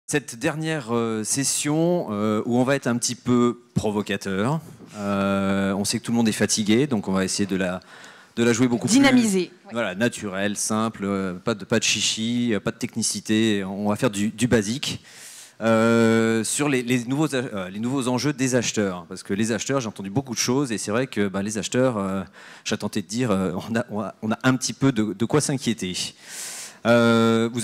Cette dernière session où on va être un petit peu provocateur. On sait que tout le monde est fatigué, donc on va essayer de la jouer beaucoup dynamisé. plus voilà, naturel, simple, pas de chichi, pas de technicité. On va faire du basique. Sur les nouveaux enjeux des acheteurs. Parce que les acheteurs, j'ai entendu beaucoup de choses, et c'est vrai que les acheteurs, j'ai tenté de dire, on a un petit peu de quoi s'inquiéter. Vous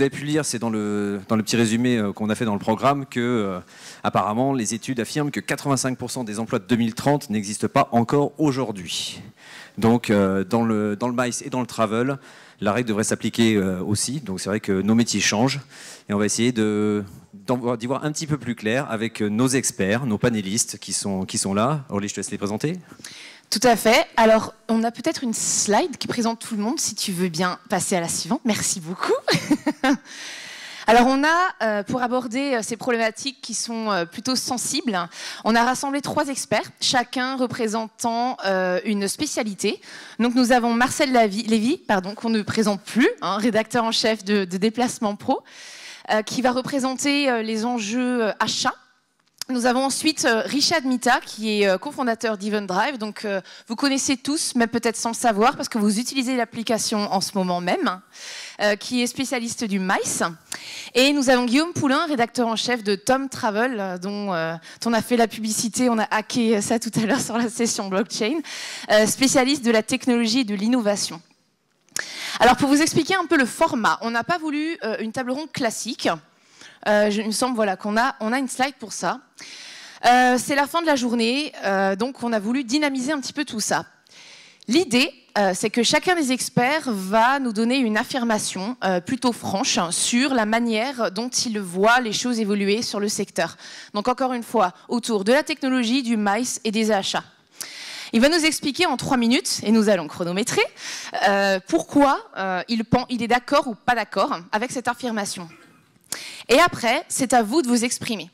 avez pu lire, c'est dans le petit résumé qu'on a fait dans le programme, que apparemment les études affirment que 85% des emplois de 2030 n'existent pas encore aujourd'hui. Donc dans le MICE et dans le travel, la règle devrait s'appliquer aussi. Donc c'est vrai que nos métiers changent, et on va essayer d'y voir un petit peu plus clair avec nos experts, nos panélistes qui sont là. Orly, je te laisse les présenter. Tout à fait. Alors, on a peut-être une slide qui présente tout le monde, si tu veux bien passer à la suivante. Merci beaucoup. Alors, on a, pour aborder ces problématiques qui sont plutôt sensibles, on a rassemblé 3 experts, chacun représentant une spécialité. Donc, nous avons Marcel Lévy, qu'on ne présente plus, rédacteur en chef de Déplacement Pro, qui va représenter les enjeux achats. Nous avons ensuite Richard Mita, qui est cofondateur d'EventDrive. Donc, vous connaissez tous, mais peut-être sans le savoir, parce que vous utilisez l'application en ce moment même, qui est spécialiste du MICE. Et nous avons Guillaume Poulain, rédacteur en chef de Tom Travel, dont on a fait la publicité, on a hacké ça tout à l'heure sur la session blockchain, spécialiste de la technologie et de l'innovation. Alors, pour vous expliquer un peu le format, on n'a pas voulu une table ronde classique. Il me semble qu'on a une slide pour ça. C'est la fin de la journée, donc on a voulu dynamiser un petit peu tout ça. L'idée, c'est que chacun des experts va nous donner une affirmation plutôt franche sur la manière dont il voit les choses évoluer sur le secteur. Donc encore une fois, autour de la technologie, du MICE et des achats. Il va nous expliquer en 3 minutes, et nous allons chronométrer, pourquoi il est d'accord ou pas d'accord avec cette affirmation. Et après, c'est à vous de vous exprimer.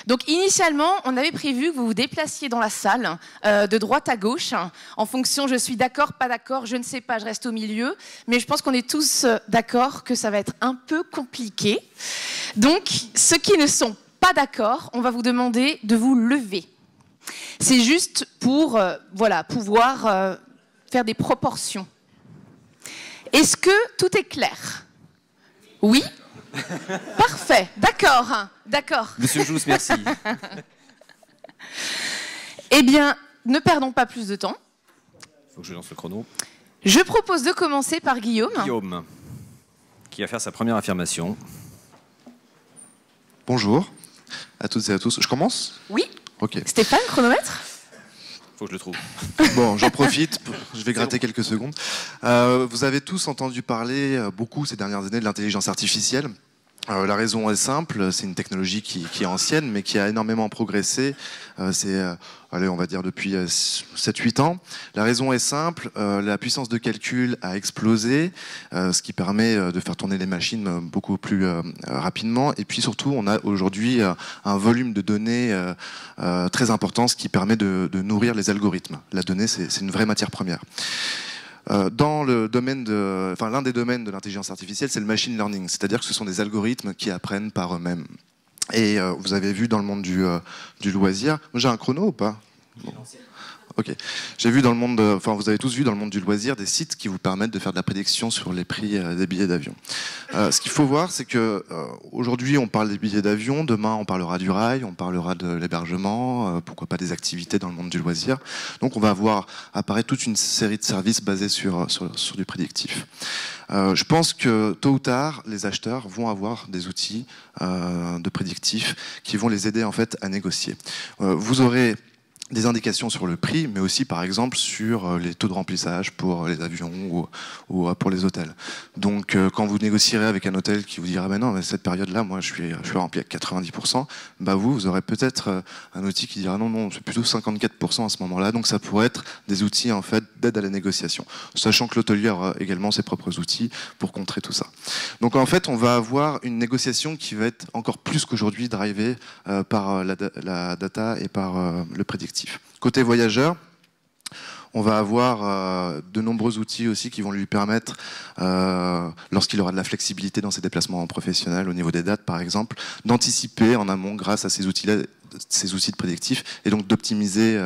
Donc initialement, on avait prévu que vous vous déplaciez dans la salle de droite à gauche, en fonction je suis d'accord, pas d'accord, je ne sais pas, je reste au milieu, mais je pense qu'on est tous d'accord que ça va être un peu compliqué. Donc ceux qui ne sont pas d'accord, on va vous demander de vous lever. C'est juste pour pouvoir faire des proportions. Est-ce que tout est clair? Oui? Parfait, d'accord, d'accord. Monsieur Jousse, merci. Eh bien, ne perdons pas plus de temps. Il faut que je lance le chrono. Je propose de commencer par Guillaume. Guillaume, qui va faire sa première affirmation. Bonjour à toutes et à tous. Je commence? Oui. Ok. Stéphane, chronomètre? Faut que je le trouve. Bon, j'en profite, je vais gratter quelques secondes. Vous avez tous entendu parler beaucoup ces dernières années de l'intelligence artificielle. La raison est simple, c'est une technologie qui est ancienne, mais qui a énormément progressé. On va dire depuis 7-8 ans. La raison est simple, la puissance de calcul a explosé, ce qui permet de faire tourner les machines beaucoup plus rapidement. Et puis surtout, on a aujourd'hui un volume de données très important, ce qui permet de nourrir les algorithmes. La donnée, c'est une vraie matière première. Dans le domaine l'un des domaines de l'intelligence artificielle, c'est le machine learning, c'est-à-dire que ce sont des algorithmes qui apprennent par eux-mêmes. Et vous avez vu dans le monde du loisir, j'ai un chrono ou pas? Bon. Ok. J'ai vu dans le monde, vous avez tous vu dans le monde du loisir des sites qui vous permettent de faire de la prédiction sur les prix des billets d'avion. Ce qu'il faut voir, c'est que aujourd'hui on parle des billets d'avion, demain on parlera du rail, on parlera de l'hébergement, pourquoi pas des activités dans le monde du loisir. Donc on va voir apparaître toute une série de services basés sur du prédictif. Je pense que tôt ou tard, les acheteurs vont avoir des outils de prédictif qui vont les aider en fait à négocier. Vous aurez des indications sur le prix, mais aussi par exemple sur les taux de remplissage pour les avions ou pour les hôtels. Donc quand vous négocierez avec un hôtel qui vous dira « non, mais cette période-là, moi je suis rempli à 90%, vous aurez peut-être un outil qui dira « non, c'est plutôt 54% à ce moment-là ». Donc ça pourrait être des outils en fait d'aide à la négociation, sachant que l'hôtelier aura également ses propres outils pour contrer tout ça. Donc en fait, on va avoir une négociation qui va être encore plus qu'aujourd'hui drivée par la data et par le prédictif. Côté voyageur, On va avoir de nombreux outils aussi qui vont lui permettre, lorsqu'il aura de la flexibilité dans ses déplacements professionnels, au niveau des dates par exemple, d'anticiper en amont grâce à ces outils-là, ces outils de prédictif, et donc d'optimiser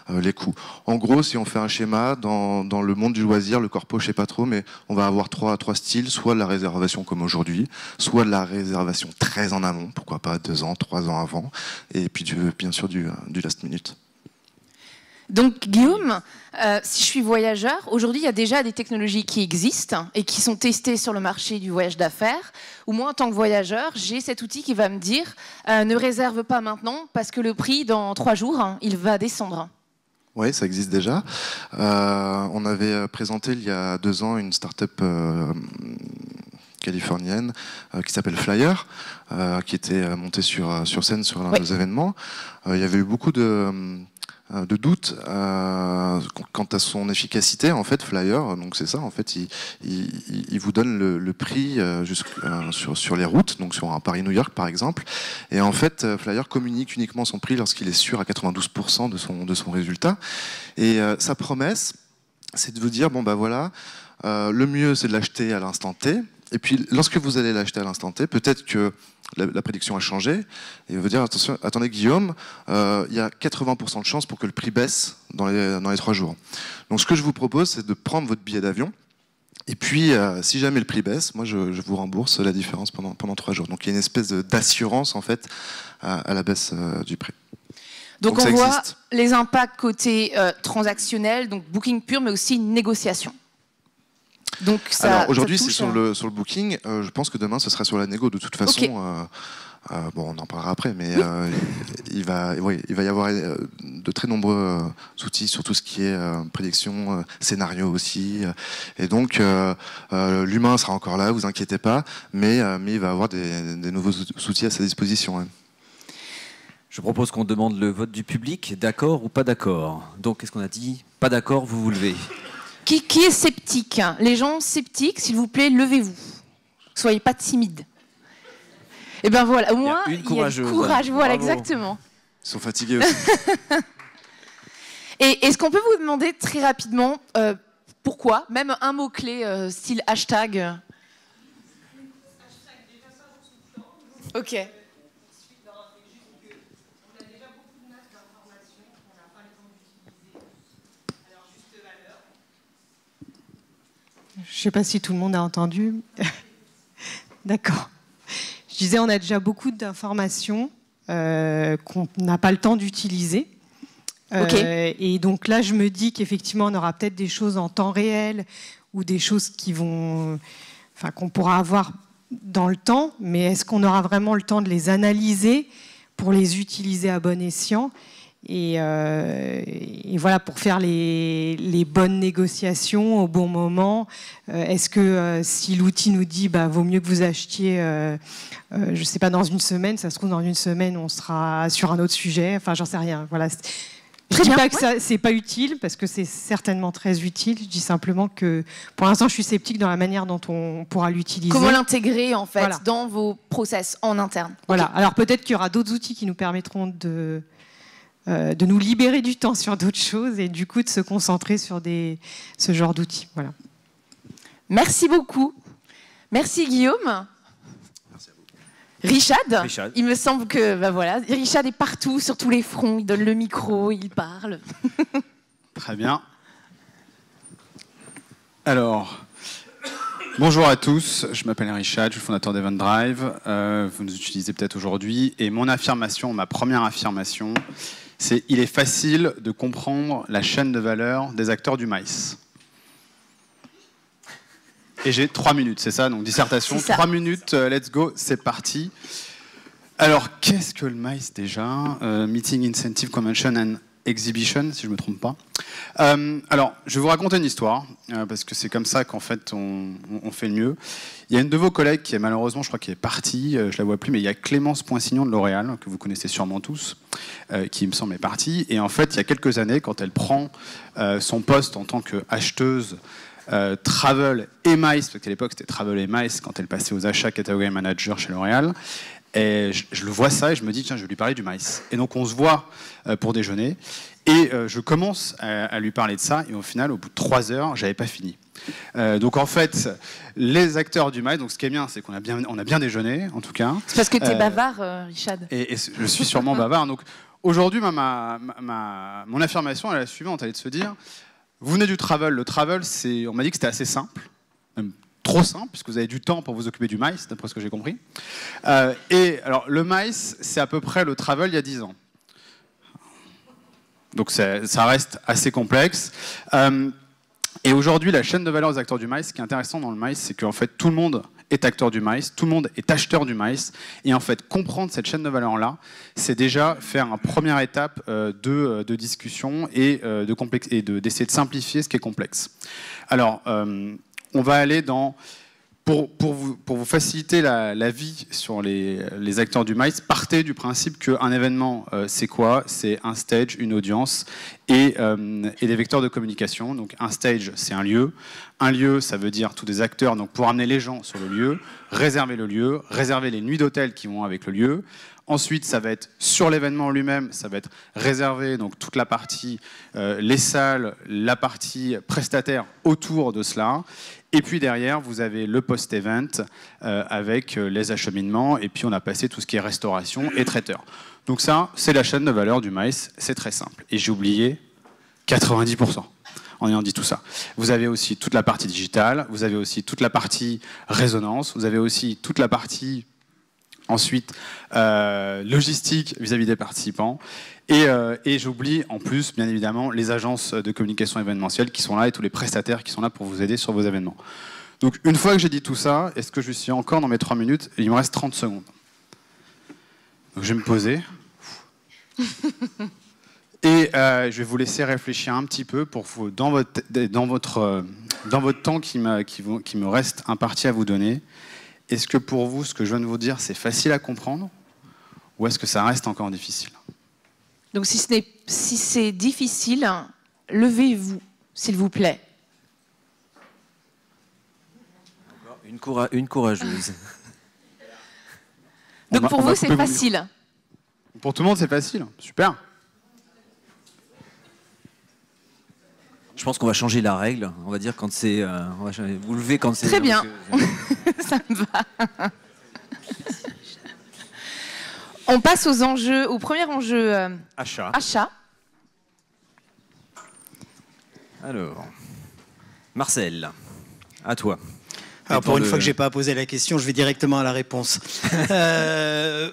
les coûts. En gros, si on fait un schéma, dans le monde du loisir, le corpo, je sais pas trop, mais on va avoir trois styles, soit de la réservation comme aujourd'hui, soit de la réservation très en amont, pourquoi pas 2 ans, 3 ans avant, et puis bien sûr du last minute. Donc Guillaume, si je suis voyageur, aujourd'hui il y a déjà des technologies qui existent et qui sont testées sur le marché du voyage d'affaires, où moi en tant que voyageur, j'ai cet outil qui va me dire ne réserve pas maintenant parce que le prix dans 3 jours, il va descendre. Oui, ça existe déjà. On avait présenté il y a 2 ans une start-up californienne qui s'appelle Flyer, qui était montée sur scène sur l'un des événements. Il y avait eu beaucoup de doutes quant à son efficacité. En fait, Flyer, donc c'est ça, en fait, il vous donne le prix sur les routes, donc sur un Paris-New York par exemple, et en fait, Flyer communique uniquement son prix lorsqu'il est sûr à 92% de son résultat, et sa promesse, c'est de vous dire, bon bah voilà, le mieux c'est de l'acheter à l'instant T, et puis lorsque vous allez l'acheter à l'instant T, peut-être que la prédiction a changé, et il veut dire, attention, attendez Guillaume, il y a 80% de chances pour que le prix baisse dans les 3 jours. Donc ce que je vous propose, c'est de prendre votre billet d'avion, et puis si jamais le prix baisse, moi je vous rembourse la différence pendant 3 jours. Donc il y a une espèce d'assurance en fait à la baisse du prix. Donc on voit les impacts côté transactionnel, donc booking pur, mais aussi négociation. Donc alors aujourd'hui c'est sur le booking, je pense que demain ce sera sur la négo de toute façon. Okay. Bon, on en parlera après, mais il va y avoir de très nombreux outils sur tout ce qui est prédiction, scénario aussi, et donc l'humain sera encore là, vous inquiétez pas, mais il va avoir des nouveaux outils à sa disposition. Hein. Je propose qu'on demande le vote du public, d'accord ou pas d'accord. Donc qu'est-ce qu'on a dit? Pas d'accord, vous vous levez. Qui est sceptique? Les gens sceptiques, s'il vous plaît, levez-vous. Soyez pas timides. Et ben voilà, au moins, il y a courageuse. Courage, voilà, exactement. Ils sont fatigués aussi. Et est-ce qu'on peut vous demander très rapidement pourquoi, même un mot-clé style hashtag? Ok. Je ne sais pas si tout le monde a entendu. D'accord. Je disais, on a déjà beaucoup d'informations qu'on n'a pas le temps d'utiliser. Okay. Et donc là, je me dis qu'effectivement, on aura peut-être des choses en temps réel ou des choses qu'on pourra avoir dans le temps. Mais est-ce qu'on aura vraiment le temps de les analyser pour les utiliser à bon escient ? Et voilà, pour faire les bonnes négociations au bon moment. Est-ce que si l'outil nous dit vaut mieux que vous achetiez, je ne sais pas, dans 1 semaine, ça se trouve dans 1 semaine on sera sur un autre sujet, enfin j'en sais rien. Voilà. Je ne dis pas que ce n'est pas utile, parce que c'est certainement très utile. Je dis simplement que pour l'instant je suis sceptique dans la manière dont on pourra l'utiliser. Comment l'intégrer en fait dans vos process en interne. Voilà. Okay. Alors peut-être qu'il y aura d'autres outils qui nous permettront de nous libérer du temps sur d'autres choses et du coup de se concentrer sur ce genre d'outils. Voilà. Merci beaucoup. Merci Guillaume. Merci à vous. Richard, il me semble que voilà, Richard est partout, sur tous les fronts, il donne le micro, il parle. Très bien. Alors, bonjour à tous, je m'appelle Richard, je suis fondateur d'Event Drive. Vous nous utilisez peut-être aujourd'hui. Et ma première affirmation, c'est il est facile de comprendre la chaîne de valeur des acteurs du MICE. Et j'ai 3 minutes, c'est ça? Donc dissertation, 3 minutes, let's go, c'est parti. Alors, qu'est-ce que le MICE déjà? Meeting Incentive Convention and Exhibition, si je ne me trompe pas. Alors, je vais vous raconter une histoire, parce que c'est comme ça qu'en fait on fait le mieux. Il y a une de vos collègues qui est malheureusement, je crois qu'elle est partie, je ne la vois plus, mais il y a Clémence Poinsignon de L'Oréal, que vous connaissez sûrement tous, qui me semble est partie. Et en fait, il y a quelques années, quand elle prend son poste en tant qu'acheteuse Travel et MICE, parce qu'à l'époque c'était Travel et MICE, quand elle passait aux achats Category Manager chez L'Oréal, Et je le vois ça et je me dis, tiens, je vais lui parler du maïs. Et donc, on se voit pour déjeuner. Et je commence à lui parler de ça. Et au final, au bout de 3 heures, j'avais pas fini. Donc, en fait, les acteurs du maïs, donc ce qui est bien, c'est qu'on a bien déjeuné, en tout cas. C'est parce que tu es bavard, Richard. Et je suis sûrement bavard. Donc, aujourd'hui, mon affirmation est la suivante. Elle est de se dire, vous venez du travel. Le travel, on m'a dit que c'était assez simple. Même trop simple, puisque vous avez du temps pour vous occuper du maïs, d'après ce que j'ai compris. Et alors, le maïs, c'est à peu près le travel il y a 10 ans. Donc ça reste assez complexe. Et aujourd'hui, la chaîne de valeur des acteurs du maïs, ce qui est intéressant dans le maïs, c'est qu'en fait, tout le monde est acteur du maïs, tout le monde est acheteur du maïs. Et en fait, comprendre cette chaîne de valeur-là, c'est déjà faire une première étape de discussion et d'essayer de simplifier ce qui est complexe. Alors, on va aller dans... Pour vous faciliter la vie sur les acteurs du maïs, partez du principe qu'un événement, c'est quoi? C'est un stage, une audience et des vecteurs de communication. Donc un stage, c'est un lieu. Un lieu, ça veut dire tous des acteurs donc pour amener les gens sur le lieu, réserver les nuits d'hôtel qui vont avec le lieu. Ensuite, ça va être sur l'événement lui-même, ça va être réservé, donc toute la partie, les salles, la partie prestataire autour de cela. Et puis derrière, vous avez le post-event avec les acheminements. Et puis on a passé tout ce qui est restauration et traiteur. Donc ça, c'est la chaîne de valeur du maïs. C'est très simple. Et j'ai oublié 90% en ayant dit tout ça. Vous avez aussi toute la partie digitale. Vous avez aussi toute la partie résonance. Vous avez aussi toute la partie... Ensuite, logistique vis-à-vis des participants. Et j'oublie en plus, bien évidemment, les agences de communication événementielle qui sont là et tous les prestataires qui sont là pour vous aider sur vos événements. Donc, une fois que j'ai dit tout ça, est-ce que je suis encore dans mes 3 minutes? Il me reste 30 secondes. Donc, je vais me poser. Et je vais vous laisser réfléchir un petit peu pour vous, dans votre temps qui me reste imparti à vous donner. Est-ce que pour vous, ce que je viens de vous dire, c'est facile à comprendre ou est-ce que ça reste encore difficile? Donc si c'est difficile, levez-vous, s'il vous plaît. Une courageuse. Donc pour vous, c'est facile? Pour tout le monde, c'est facile. Super. Je pense qu'on va changer la règle. On va dire quand c'est... vous levez quand c'est... Très bien. Ça me va. On passe au premier enjeu. Achat. Alors, Marcel, à toi. Alors pour une fois que je n'ai pas à poser la question, je vais directement à la réponse.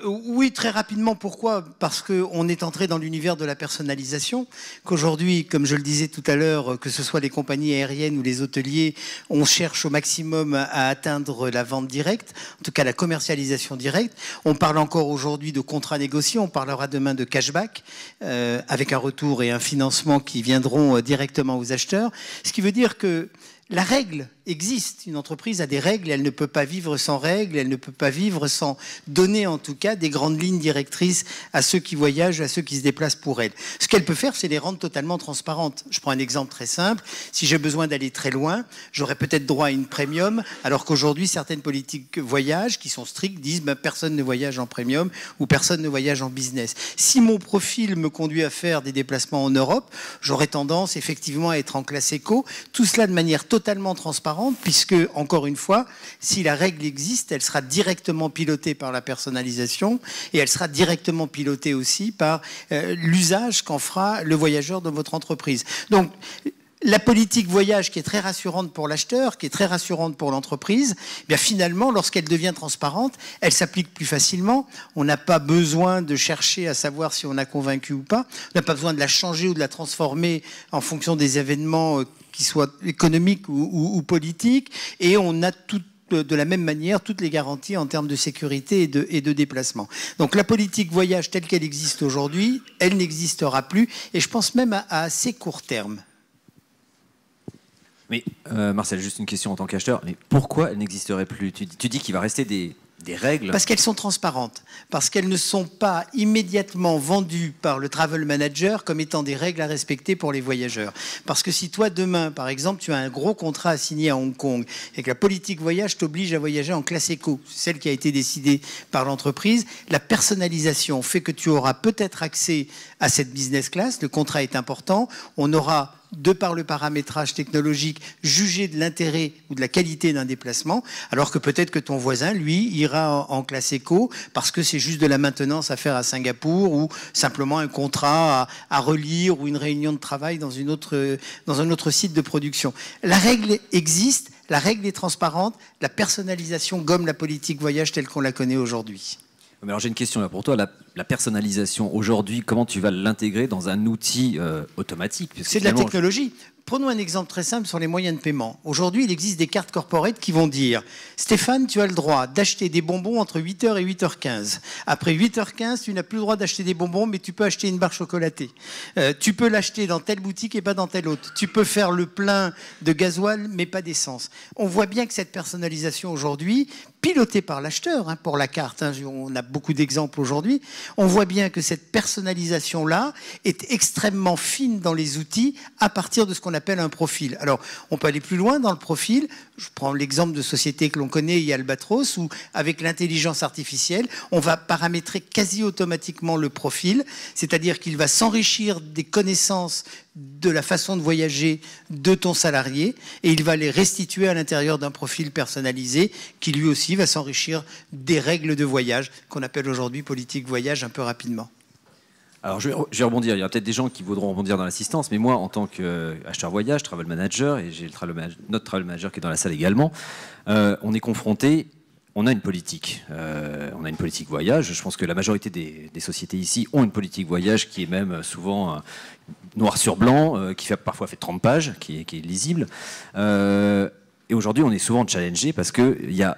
Oui, très rapidement. Pourquoi? Parce qu'on est entré dans l'univers de la personnalisation, qu'aujourd'hui, comme je le disais tout à l'heure, que ce soit les compagnies aériennes ou les hôteliers, on cherche au maximum à atteindre la vente directe, en tout cas la commercialisation directe. On parle encore aujourd'hui de contrats négociés, on parlera demain de cashback, avec un retour et un financement qui viendront directement aux acheteurs. Ce qui veut dire que la règle existe. Une entreprise a des règles, elle ne peut pas vivre sans règles, elle ne peut pas vivre sans donner en tout cas des grandes lignes directrices à ceux qui voyagent, à ceux qui se déplacent pour elle. Ce qu'elle peut faire, c'est les rendre totalement transparentes. Je prends un exemple très simple. Si j'ai besoin d'aller très loin, j'aurais peut-être droit à une premium, alors qu'aujourd'hui, certaines politiques voyage qui sont strictes disent personne ne voyage en premium ou personne ne voyage en business. Si mon profil me conduit à faire des déplacements en Europe, j'aurais tendance effectivement à être en classe éco. Tout cela de manière totalement transparente, puisque, encore une fois, si la règle existe, elle sera directement pilotée par la personnalisation et elle sera directement pilotée aussi par l'usage qu'en fera le voyageur de votre entreprise. Donc, la politique voyage qui est très rassurante pour l'acheteur, qui est très rassurante pour l'entreprise, eh bien finalement, lorsqu'elle devient transparente, elle s'applique plus facilement. On n'a pas besoin de chercher à savoir si on a convaincu ou pas. On n'a pas besoin de la changer ou de la transformer en fonction des événements qui soient économiques ou politiques. Et on a de la même manière toutes les garanties en termes de sécurité et de déplacement. Donc la politique voyage telle qu'elle existe aujourd'hui, elle n'existera plus. Et je pense même à assez court terme. Mais Marcel, juste une question en tant qu'acheteur. Mais pourquoi elle n'existerait plus? Tu dis qu'il va rester des des règles. Parce qu'elles sont transparentes, parce qu'elles ne sont pas immédiatement vendues par le travel manager comme étant des règles à respecter pour les voyageurs. Parce que si toi, demain, par exemple, tu as un gros contrat à signer à Hong Kong et que la politique voyage t'oblige à voyager en classe éco, celle qui a été décidée par l'entreprise, la personnalisation fait que tu auras peut-être accès à cette business class, le contrat est important, on aura de par le paramétrage technologique, jugé de l'intérêt ou de la qualité d'un déplacement, alors que peut-être que ton voisin, lui, ira en classe éco parce que c'est juste de la maintenance à faire à Singapour ou simplement un contrat à relire ou une réunion de travail dans un autre site de production. La règle existe, la règle est transparente, la personnalisation gomme la politique voyage telle qu'on la connaît aujourd'hui. Mais alors j'ai une question là pour toi. La personnalisation aujourd'hui, comment tu vas l'intégrer dans un outil automatique? C'est de la technologie. Prenons un exemple très simple sur les moyens de paiement. Aujourd'hui, il existe des cartes corporate qui vont dire « Stéphane, tu as le droit d'acheter des bonbons entre 8h et 8h15. Après 8h15, tu n'as plus le droit d'acheter des bonbons, mais tu peux acheter une barre chocolatée. Tu peux l'acheter dans telle boutique et pas dans telle autre. Tu peux faire le plein de gasoil, mais pas d'essence. » On voit bien que cette personnalisation aujourd'hui, pilotée par l'acheteur, hein, pour la carte, hein, on a beaucoup d'exemples aujourd'hui, on voit bien que cette personnalisation-là est extrêmement fine dans les outils à partir de ce qu'on appelle un profil. Alors, on peut aller plus loin dans le profil. Je prends l'exemple de sociétés que l'on connaît, il y a Albatros, où avec l'intelligence artificielle, on va paramétrer quasi automatiquement le profil, c'est-à-dire qu'il va s'enrichir des connaissances de la façon de voyager de ton salarié et il va les restituer à l'intérieur d'un profil personnalisé qui lui aussi va s'enrichir des règles de voyage qu'on appelle aujourd'hui politique voyage un peu rapidement. Alors je vais rebondir, il y a peut-être des gens qui voudront rebondir dans l'assistance, mais moi en tant qu'acheteur voyage, travel manager, et j'ai notre travel manager qui est dans la salle également, on est confronté, on a une politique voyage. Je pense que la majorité des sociétés ici ont une politique voyage qui est même souvent noir sur blanc, qui parfois fait 30 pages, qui est lisible. Et aujourd'hui on est souvent challengé parce qu'il y a,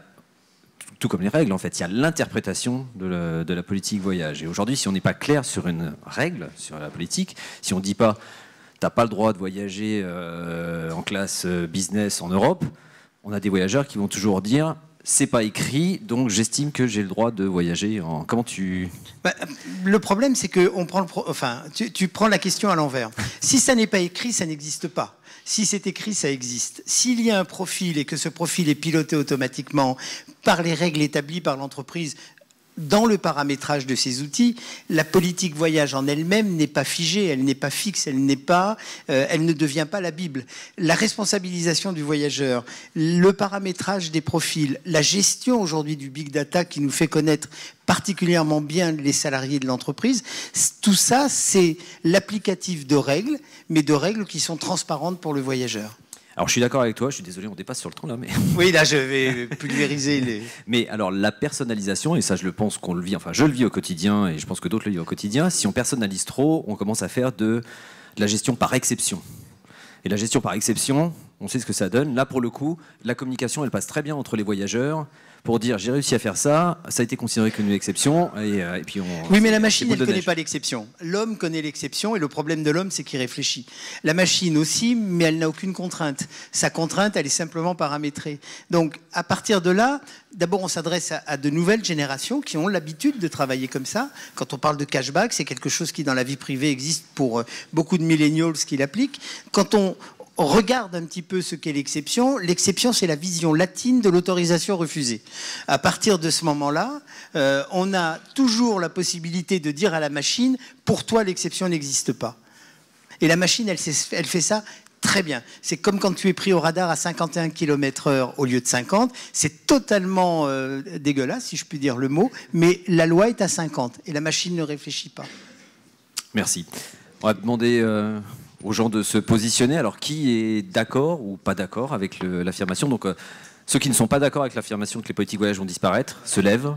tout comme les règles, en fait, il y a l'interprétation de la politique voyage. Et aujourd'hui, si on n'est pas clair sur une règle, sur la politique, si on ne dit pas « t'as pas le droit de voyager en classe business en Europe », on a des voyageurs qui vont toujours dire « c'est pas écrit, donc j'estime que j'ai le droit de voyager en… » Comment tu… Le problème, c'est que tu prends la question à l'envers. Si ça n'est pas écrit, ça n'existe pas. Si c'est écrit, ça existe. S'il y a un profil et que ce profil est piloté automatiquement par les règles établies par l'entreprise dans le paramétrage de ces outils, la politique voyage en elle-même n'est pas figée, elle n'est pas fixe, elle ne devient pas la Bible. La responsabilisation du voyageur, le paramétrage des profils, la gestion aujourd'hui du big data qui nous fait connaître particulièrement bien les salariés de l'entreprise, tout ça, c'est l'applicatif de règles, mais de règles qui sont transparentes pour le voyageur. Alors je suis d'accord avec toi, je suis désolé, on dépasse sur le temps là, mais… Oui, là je vais pulvériser les… Mais alors la personnalisation, et ça je le pense qu'on le vit, enfin je le vis au quotidien, et je pense que d'autres le vivent au quotidien, si on personnalise trop, on commence à faire de la gestion par exception. Et la gestion par exception, on sait ce que ça donne. Là pour le coup, la communication elle passe très bien entre les voyageurs, pour dire j'ai réussi à faire ça, ça a été considéré comme une exception, et puis on… Oui, mais la machine, elle ne connaît pas l'exception. L'homme connaît l'exception, et le problème de l'homme, c'est qu'il réfléchit. La machine aussi, mais elle n'a aucune contrainte. Sa contrainte, elle est simplement paramétrée. Donc, à partir de là, d'abord, on s'adresse à de nouvelles générations qui ont l'habitude de travailler comme ça. Quand on parle de cashback, c'est quelque chose qui, dans la vie privée, existe pour beaucoup de millennials qui l'appliquent. Quand on regarde un petit peu ce qu'est l'exception. L'exception, c'est la vision latine de l'autorisation refusée. À partir de ce moment-là, on a toujours la possibilité de dire à la machine « pour toi, l'exception n'existe pas ». Et la machine, elle fait ça très bien. C'est comme quand tu es pris au radar à 51 km/h au lieu de 50. C'est totalement dégueulasse, si je puis dire le mot, mais la loi est à 50 et la machine ne réfléchit pas. Merci. On va demander aux gens de se positionner. Alors, qui est d'accord ou pas d'accord avec l'affirmation? Donc, ceux qui ne sont pas d'accord avec l'affirmation que les politiques voyage vont disparaître, se lèvent.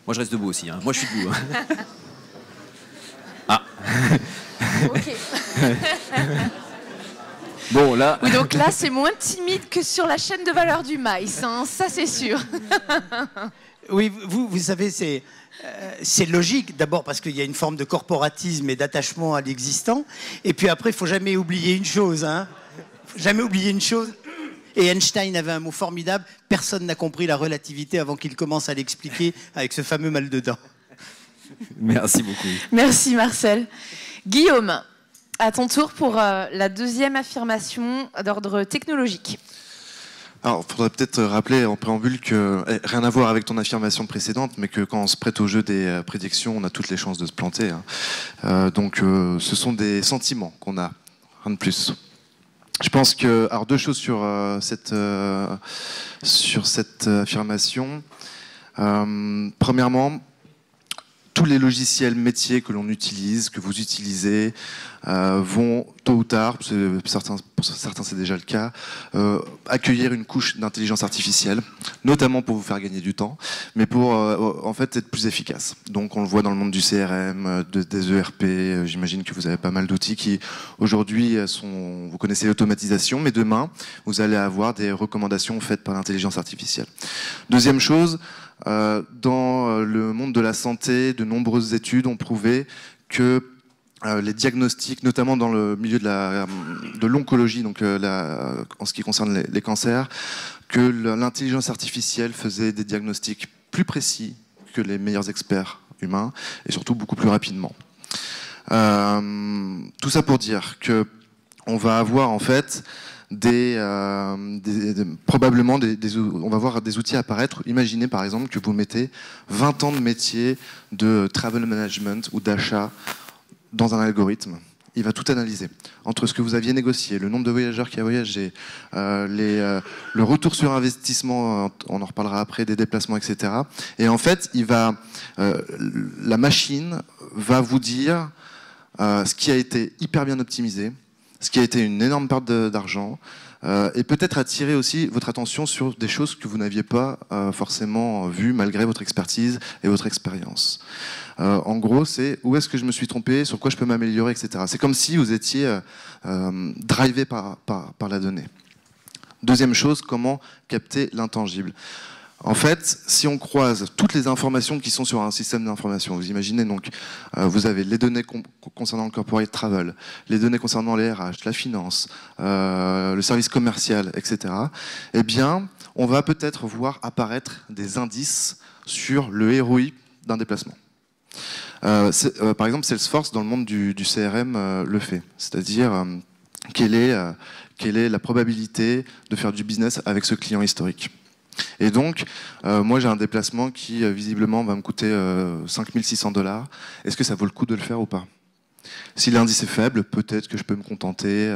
Moi, je reste debout aussi. Hein. Moi, je suis debout. Hein. Ah. Ok. Bon, là... Oui, donc là, c'est moins timide que sur la chaîne de valeur du maïs. Hein. Ça, c'est sûr. Oui, vous savez, c'est logique, d'abord parce qu'il y a une forme de corporatisme et d'attachement à l'existant. Et puis après, il ne faut jamais oublier une chose. Hein. Jamais oublier une chose. Et Einstein avait un mot formidable, personne n'a compris la relativité avant qu'il commence à l'expliquer avec ce fameux mal de dents. Merci beaucoup. Merci Marcel. Guillaume, à ton tour pour la deuxième affirmation d'ordre technologique. Alors, il faudrait peut-être rappeler en préambule que, rien à voir avec ton affirmation précédente, mais que quand on se prête au jeu des prédictions, on a toutes les chances de se planter. Donc, ce sont des sentiments qu'on a, rien de plus. Je pense que, alors deux choses sur cette affirmation. Premièrement, tous les logiciels métiers que l'on utilise, que vous utilisez, vont tôt ou tard, pour certains c'est déjà le cas, accueillir une couche d'intelligence artificielle, notamment pour vous faire gagner du temps, mais pour en fait être plus efficace. Donc on le voit dans le monde du CRM, des ERP, j'imagine que vous avez pas mal d'outils qui aujourd'hui vous connaissez l'automatisation, mais demain vous allez avoir des recommandations faites par l'intelligence artificielle. Deuxième chose, dans le monde de la santé, de nombreuses études ont prouvé que les diagnostics, notamment dans le milieu de l'oncologie, donc en ce qui concerne les cancers, que l'intelligence artificielle faisait des diagnostics plus précis que les meilleurs experts humains et surtout beaucoup plus rapidement. Tout ça pour dire que on va avoir en fait probablement on va voir des outils apparaître. Imaginez par exemple que vous mettez 20 ans de métier de travel management ou d'achat dans un algorithme. Il va tout analyser. Entre ce que vous aviez négocié, le nombre de voyageurs qui a voyagé, le retour sur investissement, on en reparlera après, des déplacements, etc. Et en fait, la machine va vous dire ce qui a été hyper bien optimisé, ce qui a été une énorme perte d'argent, et peut-être attirer aussi votre attention sur des choses que vous n'aviez pas forcément vues malgré votre expertise et votre expérience. En gros, c'est où est-ce que je me suis trompé, sur quoi je peux m'améliorer, etc. C'est comme si vous étiez drivé par la donnée. Deuxième chose, comment capter l'intangible. En fait, si on croise toutes les informations qui sont sur un système d'information, vous imaginez donc, vous avez les données concernant le corporate travel, les données concernant les RH, la finance, le service commercial, etc. Eh bien, on va peut-être voir apparaître des indices sur le ROI d'un déplacement. Par exemple, Salesforce, dans le monde du CRM, le fait. C'est-à-dire, quelle est la probabilité de faire du business avec ce client historique. Et donc, moi j'ai un déplacement qui visiblement va me coûter 5 600 $. Est-ce que ça vaut le coup de le faire ou pas? Si l'indice est faible, peut-être que je peux me contenter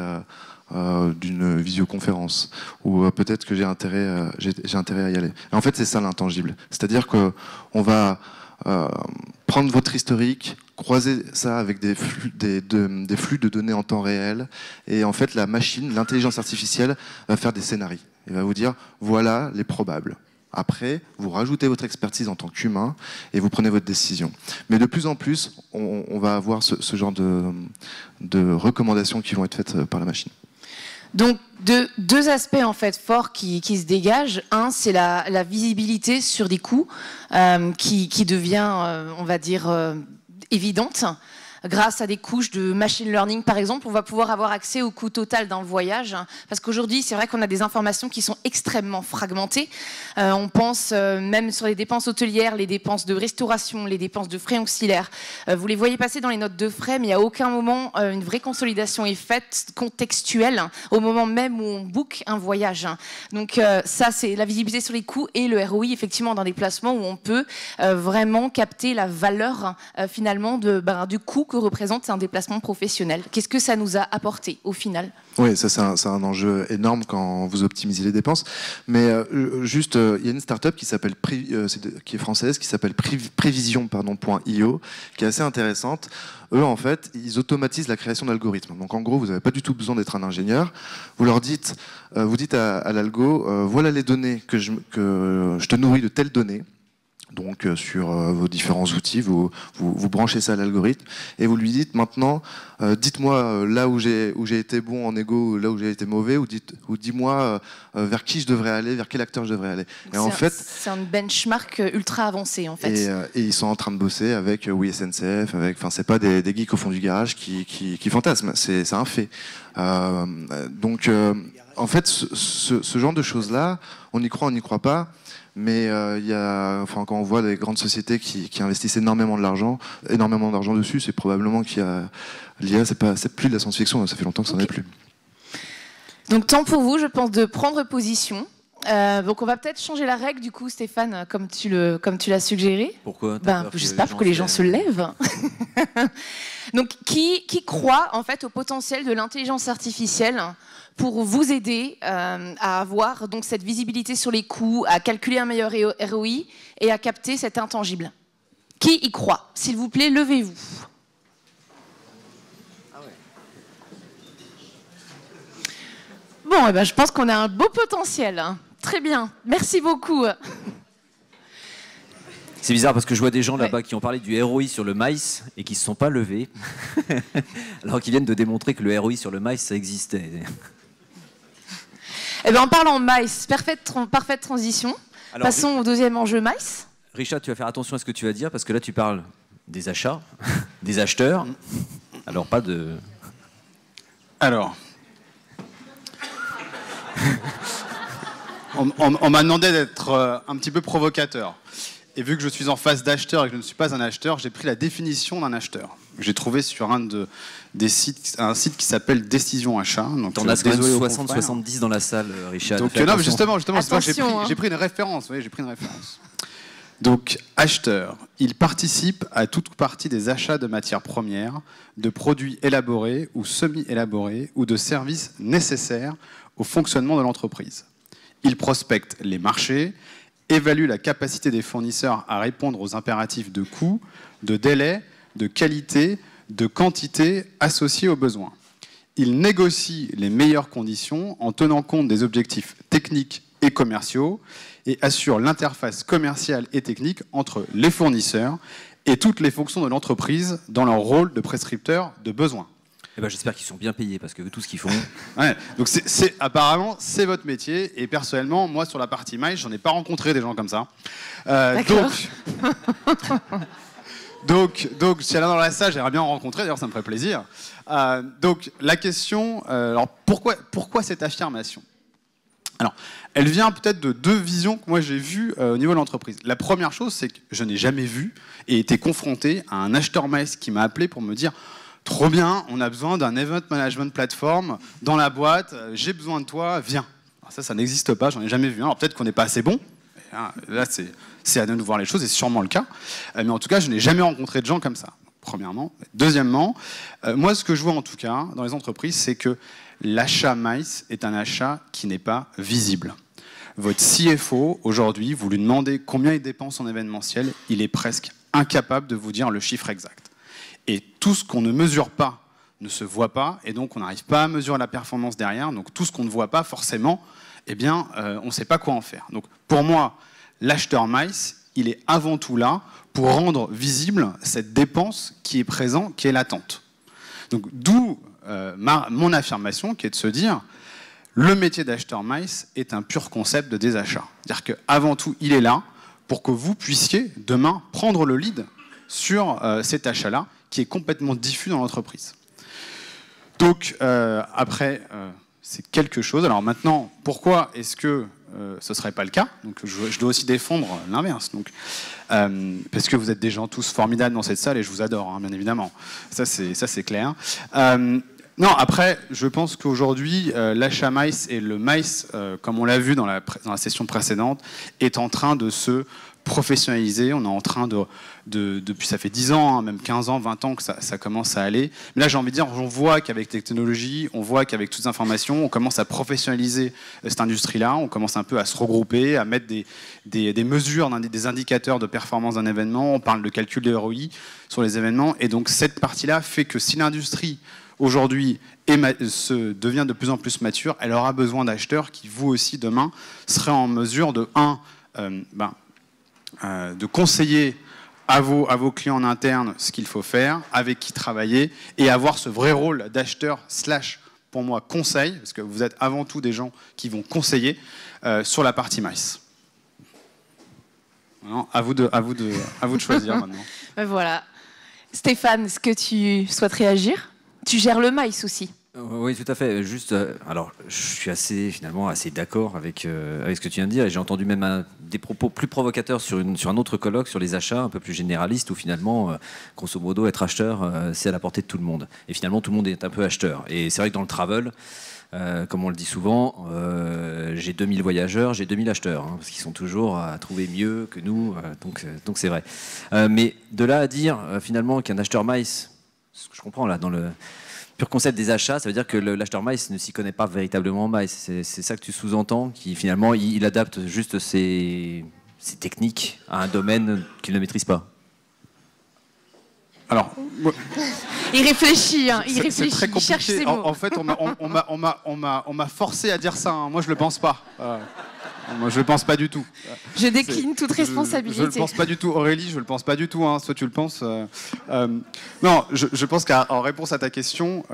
d'une visioconférence, ou peut-être que j'ai intérêt à y aller. Et en fait, c'est ça l'intangible. C'est-à-dire qu'on va prendre votre historique, croiser ça avec des flux de données en temps réel, et en fait, la machine, l'intelligence artificielle, va faire des scénarios. Il va vous dire, voilà les probables. Après, vous rajoutez votre expertise en tant qu'humain et vous prenez votre décision. Mais de plus en plus, on va avoir ce genre de recommandations qui vont être faites par la machine. Donc, deux aspects en fait forts qui se dégagent. Un, c'est la visibilité sur des coûts qui devient, on va dire, évidente. Grâce à des couches de machine learning, par exemple, on va pouvoir avoir accès au coût total d'un voyage. Parce qu'aujourd'hui, c'est vrai qu'on a des informations qui sont extrêmement fragmentées. On pense même sur les dépenses hôtelières, les dépenses de restauration, les dépenses de frais auxiliaires. Vous les voyez passer dans les notes de frais, mais à aucun moment une vraie consolidation est faite contextuelle au moment même où on book un voyage. Donc ça, c'est la visibilité sur les coûts et le ROI, effectivement, d'un déplacement où on peut vraiment capter la valeur finalement du coût que représente un déplacement professionnel. Qu'est-ce que ça nous a apporté au final? Oui, ça c'est un enjeu énorme quand vous optimisez les dépenses. Mais juste, il y a une start-up qui est française, qui s'appelle Prévision.io, qui est assez intéressante. Eux, en fait, ils automatisent la création d'algorithmes. Donc, en gros, vous n'avez pas du tout besoin d'être un ingénieur. Vous dites à l'algo, voilà les données que je te nourris de telles données. Donc sur vos différents outils, vous branchez ça à l'algorithme et vous lui dites maintenant, dites-moi là où j'ai été bon en égo, là où j'ai été mauvais, ou dis-moi vers qui je devrais aller, vers quel acteur je devrais aller. Et en fait, c'est un benchmark ultra avancé en fait. Et ils sont en train de bosser avec Oui SNCF, enfin c'est pas des geeks au fond du garage qui fantasment, c'est un fait. Donc en fait, ce genre de choses-là, on y croit, on n'y croit pas. Mais quand on voit des grandes sociétés qui investissent énormément d'argent dessus, c'est probablement qu'il y a l'IA, c'est plus de la science-fiction, ça fait longtemps que ça n'en est plus. Donc temps pour vous, je pense, de prendre position. Donc on va peut-être changer la règle du coup, Stéphane, comme tu l'as suggéré. Pourquoi? Je sais pas, pour que les gens se lèvent. Donc qui croit en fait au potentiel de l'intelligence artificielle pour vous aider à avoir donc cette visibilité sur les coûts, à calculer un meilleur ROI et à capter cet intangible? Qui y croit? S'il vous plaît, levez-vous. Bon, je pense qu'on a un beau potentiel. Hein. Très bien, merci beaucoup. C'est bizarre parce que je vois des gens là-bas qui ont parlé du ROI sur le maïs et qui ne se sont pas levés, alors qu'ils viennent de démontrer que le ROI sur le maïs, ça existait. En parlant maïs, parfaite transition. Alors, passons au deuxième enjeu maïs. Richard, tu vas faire attention à ce que tu vas dire parce que là, tu parles des achats, des acheteurs. Alors, pas de... Alors... on m'a demandé d'être un petit peu provocateur. Et vu que je suis en face d'acheteur et que je ne suis pas un acheteur, j'ai pris la définition d'un acheteur. J'ai trouvé sur un site qui s'appelle Décision Achat. T'en as 60-70 dans la salle, Richard. Donc, non, justement j'ai pris une référence. Oui, j'ai pris une référence. Donc, acheteur, il participe à toute partie des achats de matières premières, de produits élaborés ou semi-élaborés ou de services nécessaires au fonctionnement de l'entreprise. Il prospecte les marchés, évalue la capacité des fournisseurs à répondre aux impératifs de coût, de délai, de qualité, de quantité associés aux besoins. Il négocie les meilleures conditions en tenant compte des objectifs techniques et commerciaux et assure l'interface commerciale et technique entre les fournisseurs et toutes les fonctions de l'entreprise dans leur rôle de prescripteur de besoins. J'espère qu'ils sont bien payés parce que tout ce qu'ils font. Ouais, donc apparemment c'est votre métier et personnellement moi sur la partie maïs j'en ai pas rencontré des gens comme ça. Donc si elle est dans la salle j'aimerais bien en rencontrer, d'ailleurs ça me ferait plaisir. Donc la question, alors pourquoi cette affirmation? Alors elle vient peut-être de deux visions que moi j'ai vues au niveau de l'entreprise. La première chose c'est que je n'ai jamais vu et été confronté à un acheteur maïs qui m'a appelé pour me dire trop bien, on a besoin d'un event management platform dans la boîte, j'ai besoin de toi, viens. Alors ça n'existe pas, j'en ai jamais vu un. Alors peut-être qu'on n'est pas assez bon, là c'est à nous de voir les choses, et c'est sûrement le cas. Mais en tout cas, je n'ai jamais rencontré de gens comme ça, premièrement. Deuxièmement, moi ce que je vois en tout cas dans les entreprises, c'est que l'achat maïs est un achat qui n'est pas visible. Votre CFO, aujourd'hui, vous lui demandez combien il dépense en événementiel, il est presque incapable de vous dire le chiffre exact. Et tout ce qu'on ne mesure pas ne se voit pas, et donc on n'arrive pas à mesurer la performance derrière. Donc tout ce qu'on ne voit pas, forcément, on ne sait pas quoi en faire. Donc pour moi, l'acheteur maïs, il est avant tout là pour rendre visible cette dépense qui est présente, qui est latente. Donc d'où mon affirmation, qui est de se dire, le métier d'acheteur maïs est un pur concept de désachat. C'est-à-dire qu'avant tout, il est là pour que vous puissiez demain prendre le lead sur cet achat-là, qui est complètement diffus dans l'entreprise. Donc, après, c'est quelque chose. Alors maintenant, pourquoi est-ce que ce ne serait pas le cas? Donc, je dois aussi défendre l'inverse. Donc, parce que vous êtes des gens tous formidables dans cette salle et je vous adore, hein, bien évidemment. Ça, c'est clair. Non, après, je pense qu'aujourd'hui, l'achat maïs et le maïs, comme on l'a vu dans la session précédente, est en train de se professionnaliser. On est en train depuis ça fait 10 ans, hein, même 15 ans, 20 ans que ça commence à aller. Mais là, j'ai envie de dire, on voit qu'avec les technologies, on voit qu'avec toutes les informations, on commence à professionnaliser cette industrie-là. On commence un peu à se regrouper, à mettre des mesures, des indicateurs de performance d'un événement. On parle de calcul de ROI sur les événements. Et donc, cette partie-là fait que si l'industrie, aujourd'hui, devient de plus en plus mature, elle aura besoin d'acheteurs qui, vous aussi, demain, seraient en mesure de, de conseiller à vos clients en interne ce qu'il faut faire, avec qui travailler, et avoir ce vrai rôle d'acheteur / pour moi conseil, parce que vous êtes avant tout des gens qui vont conseiller sur la partie mice. Non, à vous de choisir maintenant. Voilà. Stéphane, est-ce que tu souhaites réagir? Tu gères le mice aussi. Oui, tout à fait. Juste, alors, je suis finalement assez d'accord avec ce que tu viens de dire, et j'ai entendu même des propos plus provocateurs sur un autre colloque sur les achats, un peu plus généraliste, où finalement, grosso modo, être acheteur, c'est à la portée de tout le monde. Et finalement, tout le monde est un peu acheteur. Et c'est vrai que dans le travel, comme on le dit souvent, j'ai 2000 voyageurs, j'ai 2000 acheteurs, hein, parce qu'ils sont toujours à trouver mieux que nous, donc c'est vrai. Mais de là à dire finalement qu'un acheteur mice, ce que je comprends là dans le pur concept des achats, ça veut dire que l'acheteur mice ne s'y connaît pas véritablement en mice. C'est ça que tu sous-entends, qui finalement il adapte juste ses techniques à un domaine qu'il ne maîtrise pas. Alors, il réfléchit, hein, c'est très compliqué. Il cherche ses mots. En fait, on m'a forcé à dire ça. Hein. Moi, je le pense pas. Moi, je le pense pas du tout. Je décline toute responsabilité. Je le pense pas du tout, Aurélie. Je le pense pas du tout. Hein. Toi, tu le penses. Non, je pense qu'en réponse à ta question,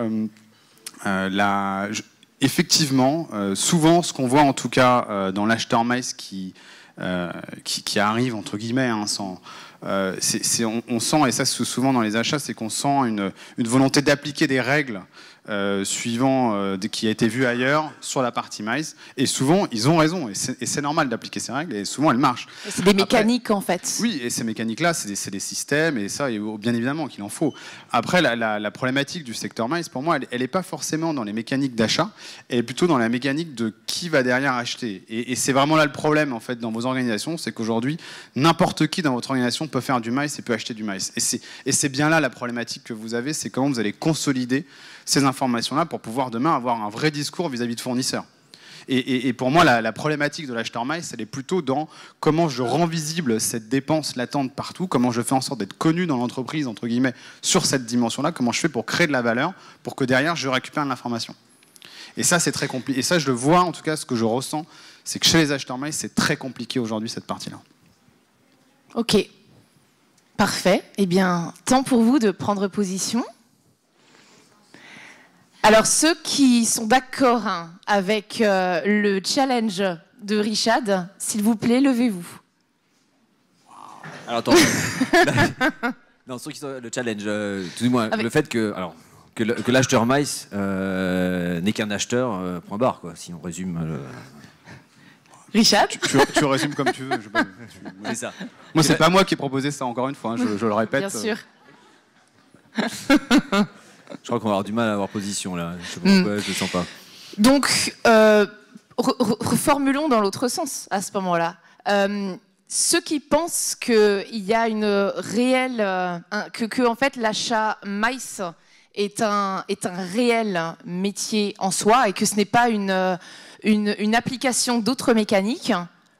effectivement, souvent, ce qu'on voit en tout cas dans l'acheteur mice qui arrive entre guillemets, hein, sans. On sent, et ça souvent dans les achats, c'est qu'on sent une volonté d'appliquer des règles suivant qui a été vue ailleurs sur la partie mice. Et souvent, ils ont raison, et c'est normal d'appliquer ces règles, et souvent elles marchent. C'est des mécaniques en fait. Oui, et ces mécaniques-là, c'est des systèmes, et ça, bien évidemment qu'il en faut. Après, la problématique du secteur mice, pour moi, elle n'est pas forcément dans les mécaniques d'achat, elle est plutôt dans la mécanique de qui va derrière acheter. Et c'est vraiment là le problème, en fait, dans vos organisations, c'est qu'aujourd'hui, n'importe qui dans votre organisation peut faire du mice et peut acheter du mice. Et c'est bien là la problématique que vous avez, c'est comment vous allez consolider ces informations-là pour pouvoir demain avoir un vrai discours vis-à-vis de fournisseurs. Et pour moi, la problématique de l'acheteur mice, elle est plutôt dans comment je rends visible cette dépense latente partout, comment je fais en sorte d'être connu dans l'entreprise, entre guillemets, sur cette dimension-là, comment je fais pour créer de la valeur, pour que derrière, je récupère de l'information. Et ça, c'est très compliqué. Et ça, je le vois, en tout cas, ce que je ressens, c'est que chez les acheteurs mice, c'est très compliqué aujourd'hui, cette partie-là. Ok. Parfait. Eh bien, temps pour vous de prendre position. Alors, ceux qui sont d'accord avec le challenge de Richad, s'il vous plaît, levez-vous. Alors, attends. Non, ceux qui sont le challenge, tout du moins, le fait que l'acheteur mice n'est qu'un acheteur, point barre, quoi, si on résume. Richad, tu résumes comme tu veux. C'est ça. Moi, c'est pas moi qui ai proposé ça, encore une fois, hein, je le répète. bien sûr. Je crois qu'on va avoir du mal à avoir position là. Je sais pas pourquoi, je le sens pas. Donc, reformulons dans l'autre sens à ce moment-là. Ceux qui pensent qu'il y a une réelle, que en fait l'achat mice est un réel métier en soi et que ce n'est pas une application d'autres mécaniques,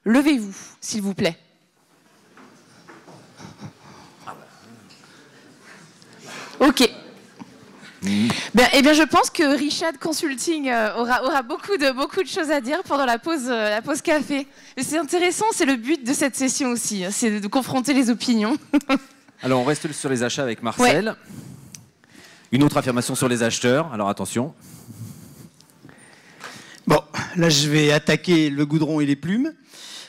levez-vous, s'il vous plaît. Ok. Eh bien, je pense que Richad Consulting aura beaucoup de choses à dire pendant la pause café. Mais c'est intéressant, c'est le but de cette session aussi, c'est de confronter les opinions. Alors, on reste sur les achats avec Marcel. Ouais. Une autre affirmation sur les acheteurs. Alors, attention. Bon, là, je vais attaquer le goudron et les plumes.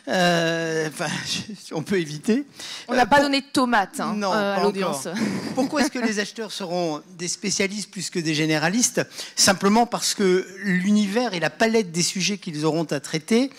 On peut éviter. On n'a pas donné de tomates non, à l'audience. Pourquoi est-ce que les acheteurs seront des spécialistes plus que des généralistes? Simplement parce que l'univers et la palette des sujets qu'ils auront à traiter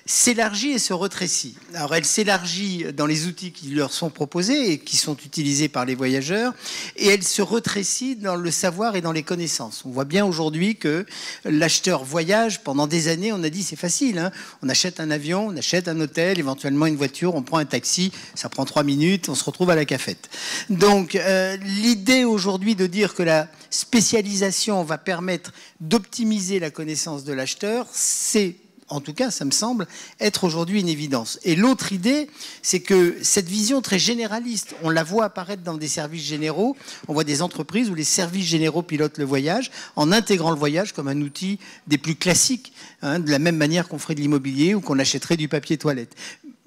s'élargit et se rétrécit. Alors elle s'élargit dans les outils qui leur sont proposés et qui sont utilisés par les voyageurs, et elle se rétrécit dans le savoir et dans les connaissances. On voit bien aujourd'hui que l'acheteur voyage, pendant des années, on a dit c'est facile, hein, on achète un avion, on achète un hôtel, éventuellement une voiture, on prend un taxi, ça prend 3 minutes, on se retrouve à la cafette. Donc l'idée aujourd'hui de dire que la spécialisation va permettre d'optimiser la connaissance de l'acheteur, c'est, en tout cas, ça me semble être aujourd'hui une évidence. Et l'autre idée, c'est que cette vision très généraliste, on la voit apparaître dans des services généraux. On voit des entreprises où les services généraux pilotent le voyage en intégrant le voyage comme un outil des plus classiques, de la même manière qu'on ferait de l'immobilier ou qu'on achèterait du papier toilette.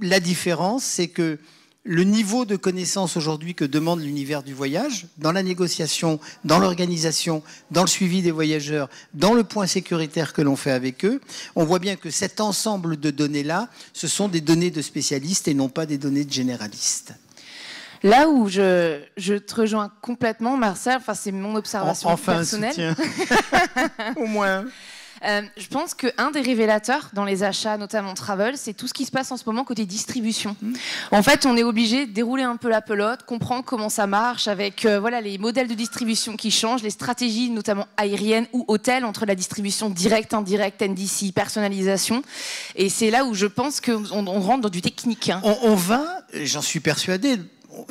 La différence, c'est que le niveau de connaissance aujourd'hui que demande l'univers du voyage, dans la négociation, dans l'organisation, dans le suivi des voyageurs, dans le point sécuritaire que l'on fait avec eux, on voit bien que cet ensemble de données-là, ce sont des données de spécialistes et non pas des données de généralistes. Là où je te rejoins complètement, Marcel, enfin, c'est mon observation personnelle. Au moins. Je pense qu'un des révélateurs dans les achats, notamment travel, c'est tout ce qui se passe en ce moment côté distribution. En fait, on est obligé de dérouler un peu la pelote, comprendre comment ça marche avec voilà, les modèles de distribution qui changent, les stratégies notamment aériennes ou hôtels entre la distribution directe, indirecte, NDC, personnalisation. Et c'est là où je pense qu'on rentre dans du technique. Hein. On va, j'en suis persuadé.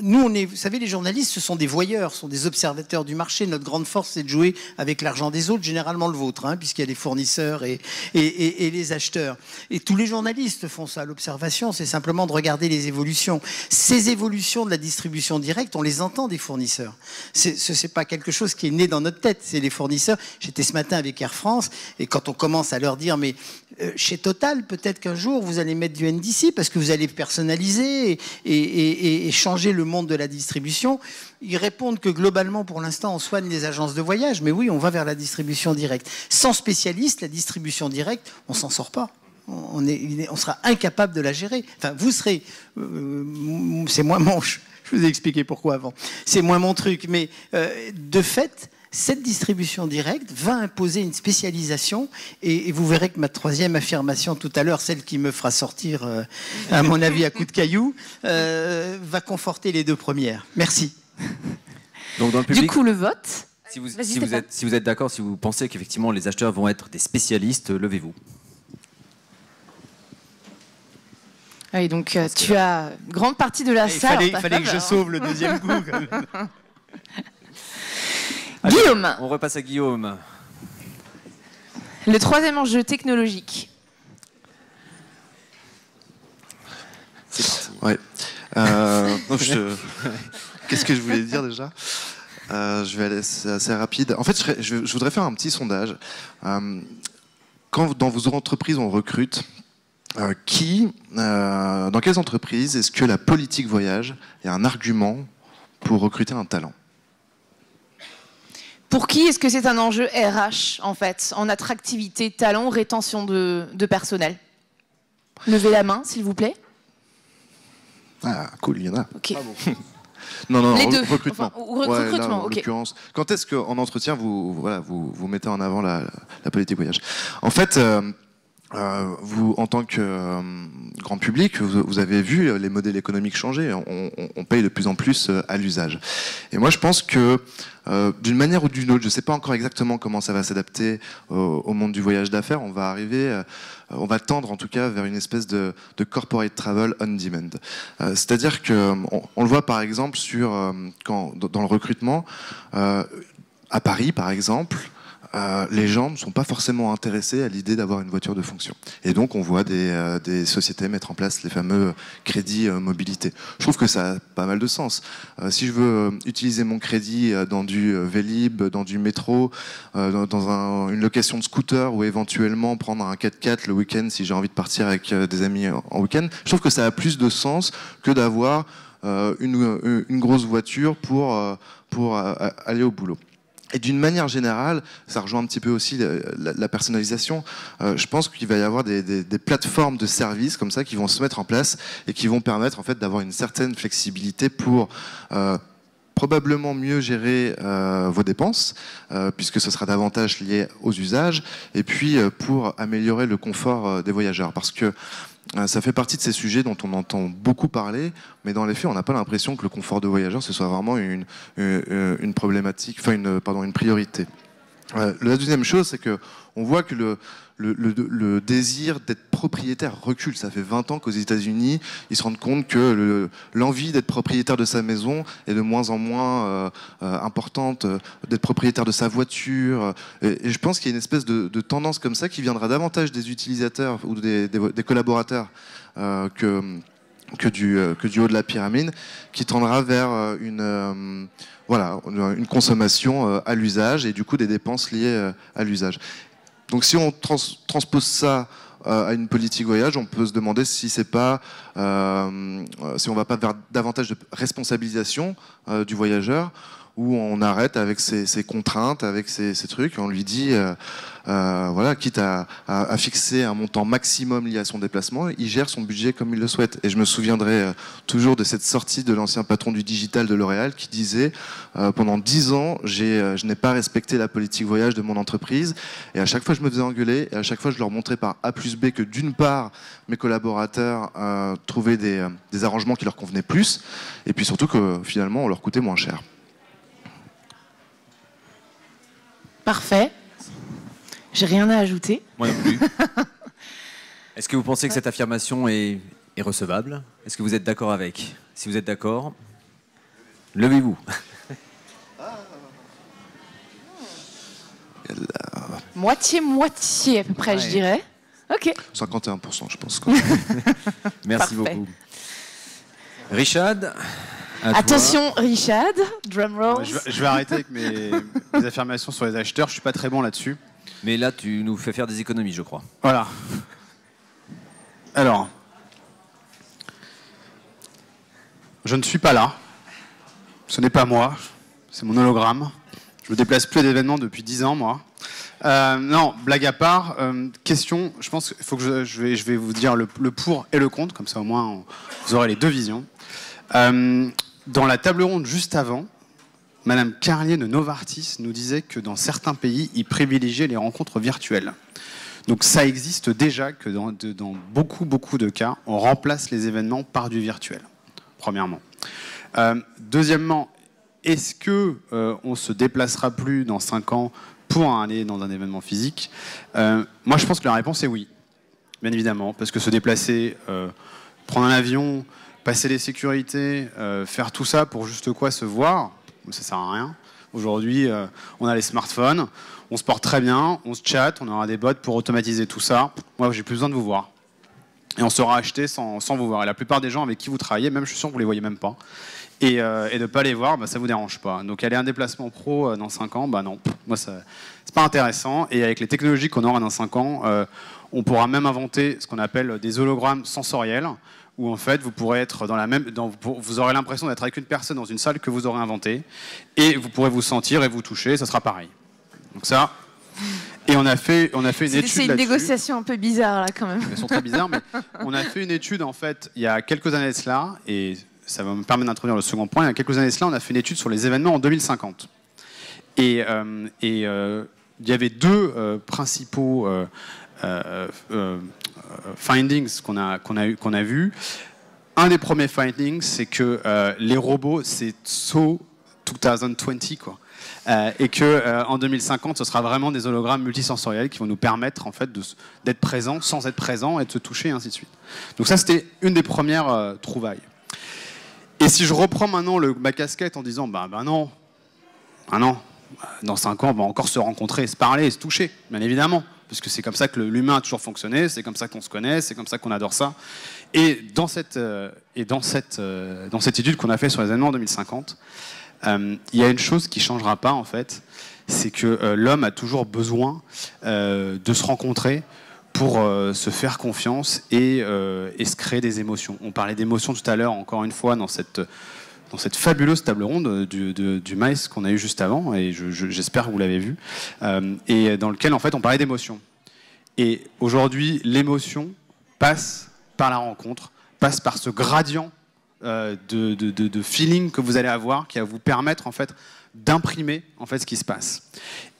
Nous, vous savez, les journalistes, ce sont des voyeurs, ce sont des observateurs du marché. Notre grande force, c'est de jouer avec l'argent des autres, généralement le vôtre, hein, puisqu'il y a les fournisseurs et les acheteurs. Et tous les journalistes font ça. L'observation, c'est simplement de regarder les évolutions. Ces évolutions de la distribution directe, on les entend des fournisseurs. Ce n'est pas quelque chose qui est né dans notre tête, c'est les fournisseurs. J'étais ce matin avec Air France, et quand on commence à leur dire, mais chez Total, peut-être qu'un jour, vous allez mettre du NDC, parce que vous allez personnaliser et changer le monde de la distribution, ils répondent que globalement, pour l'instant, on soigne les agences de voyage, mais oui, on va vers la distribution directe. Sans spécialiste, la distribution directe, on s'en sort pas. On sera incapable de la gérer. Enfin, vous serez... c'est moins mon... Je vous ai expliqué pourquoi avant. C'est moins mon truc, mais de fait... Cette distribution directe va imposer une spécialisation et vous verrez que ma troisième affirmation tout à l'heure, celle qui me fera sortir, à mon avis, à coups de cailloux, va conforter les deux premières. Merci. Donc dans le public, du coup, le vote. Si vous êtes d'accord, si vous pensez qu'effectivement les acheteurs vont être des spécialistes, levez-vous. Oui, donc tu as grande partie de la salle. Il fallait que je sauve le deuxième coup. Quand même. Allez, Guillaume. On repasse à Guillaume. Le troisième enjeu technologique. C'est parti. Ouais. Qu'est-ce que je voulais dire déjà Je vais aller assez rapide. En fait, je voudrais faire un petit sondage. Quand dans vos entreprises on recrute, dans quelles entreprises est-ce que la politique voyage est un argument pour recruter un talent ? Pour qui est-ce que c'est un enjeu RH, en fait, en attractivité, talent, rétention de personnel? Levez la main, s'il vous plaît. Ah, cool, il y en a. Ok. Ah bon. Non, Les deux. recrutement. Enfin, recrutement, là, en ok. l'occurrence, quand est-ce qu'en entretien, vous mettez en avant la politique voyage? En fait, vous, en tant que grand public, vous avez vu les modèles économiques changer. On paye de plus en plus à l'usage. Et moi, je pense que d'une manière ou d'une autre, je ne sais pas encore exactement comment ça va s'adapter au monde du voyage d'affaires, on va tendre en tout cas vers une espèce de corporate travel on demand. C'est-à-dire qu'on le voit par exemple dans le recrutement, à Paris par exemple, les gens ne sont pas forcément intéressés à l'idée d'avoir une voiture de fonction. Et donc on voit des sociétés mettre en place les fameux crédits mobilité. Je trouve que ça a pas mal de sens. Si je veux utiliser mon crédit dans du Vélib, dans du métro, dans une location de scooter ou éventuellement prendre un 4x4 le week-end si j'ai envie de partir avec des amis en week-end, je trouve que ça a plus de sens que d'avoir une grosse voiture pour aller au boulot. Et d'une manière générale, ça rejoint un petit peu aussi la personnalisation. Je pense qu'il va y avoir des plateformes de services comme ça qui vont se mettre en place et qui vont permettre en fait d'avoir une certaine flexibilité pour probablement mieux gérer vos dépenses, puisque ce sera davantage lié aux usages, et puis pour améliorer le confort des voyageurs. Parce que ça fait partie de ces sujets dont on entend beaucoup parler, mais dans les faits, on n'a pas l'impression que le confort de voyageurs, ce soit vraiment une problématique, enfin une priorité. La deuxième chose, c'est que on voit que le désir d'être propriétaire recule. Ça fait 20 ans qu'aux États-Unis, ils se rendent compte que l'envie d'être propriétaire de sa maison est de moins en moins importante, d'être propriétaire de sa voiture. Et je pense qu'il y a une espèce de tendance comme ça qui viendra davantage des utilisateurs ou des collaborateurs que du haut de la pyramide, qui tendra vers une consommation à l'usage et du coup des dépenses liées à l'usage. Donc si on transpose ça à une politique voyage, on peut se demander si c'est pas, si on va pas vers davantage de responsabilisation du voyageur, où on arrête avec ses contraintes, avec ses trucs, on lui dit, voilà, quitte à fixer un montant maximum lié à son déplacement, il gère son budget comme il le souhaite. Et je me souviendrai toujours de cette sortie de l'ancien patron du digital de L'Oréal qui disait, pendant 10 ans, je n'ai pas respecté la politique voyage de mon entreprise, et à chaque fois je me faisais engueuler, et à chaque fois je leur montrais par A plus B que d'une part, mes collaborateurs trouvaient des arrangements qui leur convenaient plus, et puis surtout que finalement on leur coûtait moins cher. Parfait. J'ai rien à ajouter. Moi non plus. Est-ce que vous pensez que cette affirmation est recevable? Est-ce que vous êtes d'accord avec? Si vous êtes d'accord, levez-vous. Moitié à peu près, je dirais. Ok. 51%, je pense. Merci beaucoup. Richard, attention, Richard, drum roll. Je vais arrêter avec mes affirmations sur les acheteurs. Je suis pas très bon là-dessus. Mais là, tu nous fais faire des économies, je crois. Voilà. Alors, je ne suis pas là. Ce n'est pas moi. C'est mon hologramme. Je me déplace plus à d'événements depuis 10 ans, moi. Non, blague à part. Question. Je pense qu'il faut que je vais vous dire le pour et le contre, comme ça au moins vous aurez les deux visions. Dans la table ronde juste avant, Madame Carlier de Novartis nous disait que dans certains pays, ils privilégiaient les rencontres virtuelles. Donc ça existe déjà que dans beaucoup de cas, on remplace les événements par du virtuel, premièrement. Deuxièmement, est-ce qu'on ne se déplacera plus dans 5 ans pour aller dans un événement physique? Moi, je pense que la réponse est oui, bien évidemment, parce que se déplacer, prendre un avion, passer les sécurités, faire tout ça pour juste quoi se voir, ça sert à rien. Aujourd'hui, on a les smartphones, on se porte très bien, on se chatte, on aura des bots pour automatiser tout ça. Moi, j'ai plus besoin de vous voir. Et on sera acheté sans vous voir. Et la plupart des gens avec qui vous travaillez, même je suis sûr que vous les voyez même pas. Et de ne pas les voir, ça vous dérange pas. Donc aller à un déplacement pro dans 5 ans, non. Moi, c'est pas intéressant. Et avec les technologies qu'on aura dans 5 ans, on pourra même inventer ce qu'on appelle des hologrammes sensoriels, où en fait vous pourrez être vous aurez l'impression d'être avec une personne dans une salle que vous aurez inventée, et vous pourrez vous sentir et vous toucher, ça sera pareil. Donc ça. Et on a fait une étude là-dessus. C'est une négociation un peu bizarre là quand même. Elles sont très bizarres, mais on a fait une étude en fait il y a quelques années de cela, et ça va me permettre d'introduire le second point. Il y a quelques années de cela, on a fait une étude sur les événements en 2050. Et il y avait deux principaux findings qu'on a vus. Un des premiers findings, c'est que les robots, c'est so 2020, quoi. Et qu'en 2050, ce sera vraiment des hologrammes multisensoriels qui vont nous permettre en fait, d'être présents sans être présents et de se toucher, et ainsi de suite. Donc ça, c'était une des premières trouvailles. Et si je reprends maintenant ma casquette en disant non, dans 5 ans, on va encore se rencontrer, se parler et se toucher, bien évidemment, parce que c'est comme ça que l'humain a toujours fonctionné, c'est comme ça qu'on se connaît, c'est comme ça qu'on adore ça. Et dans cette étude qu'on a fait sur les événements en 2050, il y a une chose qui ne changera pas en fait, c'est que l'homme a toujours besoin de se rencontrer pour se faire confiance et se créer des émotions. On parlait d'émotions tout à l'heure, encore une fois, dans cette fabuleuse table ronde du MICE qu'on a eu juste avant, et j'espère que vous l'avez vu, et dans lequel en fait on parlait d'émotion. Et aujourd'hui, l'émotion passe par la rencontre, passe par ce gradient de feeling que vous allez avoir, qui va vous permettre en fait d'imprimer en fait ce qui se passe.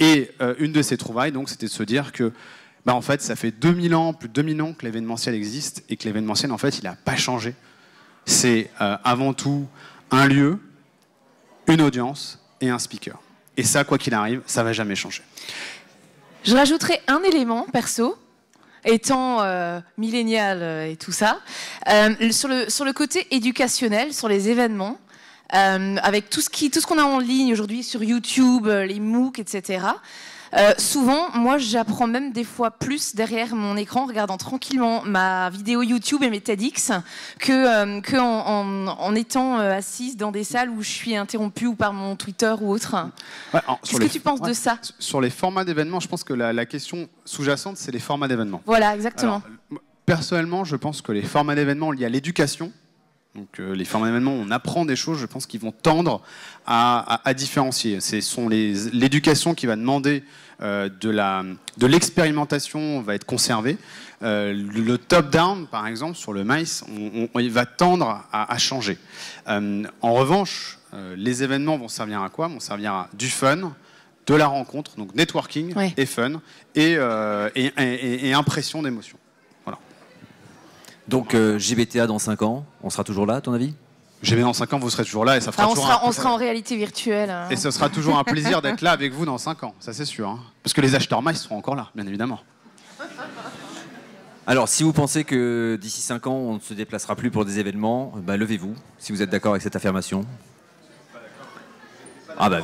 Et une de ces trouvailles, donc, c'était de se dire que en fait, ça fait plus de 2000 ans que l'événementiel existe, et que l'événementiel, en fait, il n'a pas changé. C'est avant tout un lieu, une audience et un speaker. Et ça, quoi qu'il arrive, ça ne va jamais changer. Je rajouterai un élément, perso, étant millénial et tout ça, sur le côté éducationnel, sur les événements, avec tout ce qu'on a en ligne aujourd'hui sur YouTube, les MOOC, etc., souvent, moi, j'apprends même des fois plus derrière mon écran, en regardant tranquillement ma vidéo YouTube et mes TEDx, qu'en étant assise dans des salles où je suis interrompue ou par mon Twitter ou autre. Ouais, qu'est-ce que tu penses de ça? Sur les formats d'événements, je pense que la question sous-jacente, c'est les formats d'événements. Voilà, exactement. Alors, personnellement, je pense que les formats d'événements liés à l'éducation, donc les formats d'événements où on apprend des choses, je pense qu'ils vont tendre à différencier. Ce sont l'éducation qui va demander de l'expérimentation va être conservée. Le top-down, par exemple, sur le MICE, il va tendre à changer. En revanche, les événements vont servir à quoi? Vont servir à du fun, de la rencontre, donc networking et fun, et impression d'émotion. Voilà. Donc JBTA dans 5 ans, on sera toujours là, à ton avis? JBTA dans 5 ans, vous serez toujours là et ça fera on sera en réalité virtuelle. Hein. Et ce sera toujours un plaisir d'être là avec vous dans 5 ans, ça c'est sûr. Hein. Parce que les acheteurs MICE seront encore là, bien évidemment. Alors, si vous pensez que d'ici 5 ans, on ne se déplacera plus pour des événements, bah, levez-vous, si vous êtes d'accord avec cette affirmation. Ah bah,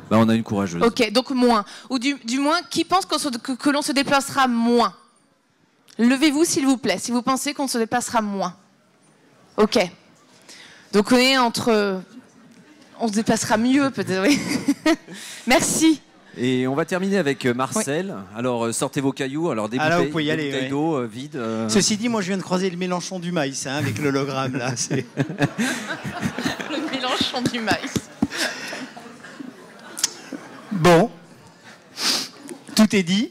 bah, on a une courageuse. Ok, donc moins. Ou du moins, qui pense que l'on se déplacera moins? Levez-vous, s'il vous plaît, si vous pensez qu'on se déplacera moins. Ok. Donc on est entre... On se déplacera mieux, peut-être, oui. Merci. Et on va terminer avec Marcel. Oui. Alors, sortez vos cailloux. Alors, des bouteilles d'eau vides. Ceci dit, moi, je viens de croiser le Mélenchon du maïs, hein, avec l'hologramme, là. Le Mélenchon du maïs. Bon. Tout est dit.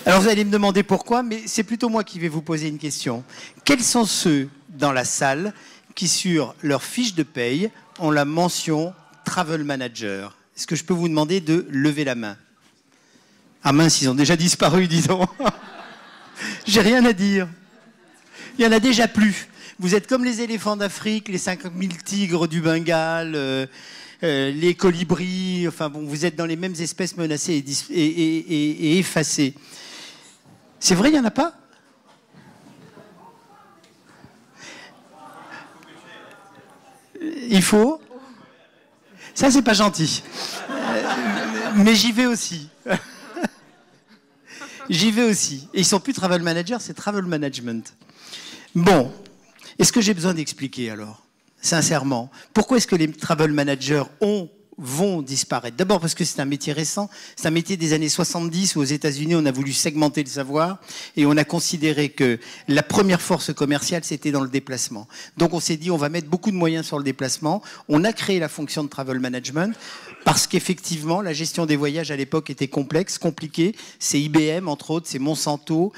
Alors, vous allez me demander pourquoi, mais c'est plutôt moi qui vais vous poser une question. Quels sont ceux dans la salle qui, sur leur fiche de paye, ont la mention Travel Manager? Est-ce que je peux vous demander de lever la main? Ah mince, ils ont déjà disparu, disons. J'ai rien à dire. Il n'y en a déjà plus. Vous êtes comme les éléphants d'Afrique, les 5000 tigres du Bengale, les colibris. Enfin bon, vous êtes dans les mêmes espèces menacées et effacées. C'est vrai, il n'y en a pas? Il faut... Ça, c'est pas gentil. Mais j'y vais aussi. J'y vais aussi. Et ils sont plus travel manager, c'est travel management. Bon. Est-ce que j'ai besoin d'expliquer alors? Sincèrement. Pourquoi est-ce que les travel managers vont disparaître? D'abord parce que c'est un métier récent, c'est un métier des années 70 où aux États-Unis on a voulu segmenter le savoir et on a considéré que la première force commerciale c'était dans le déplacement. Donc on s'est dit on va mettre beaucoup de moyens sur le déplacement, on a créé la fonction de travel management parce qu'effectivement la gestion des voyages à l'époque était complexe, compliquée. C'est IBM entre autres, c'est Monsanto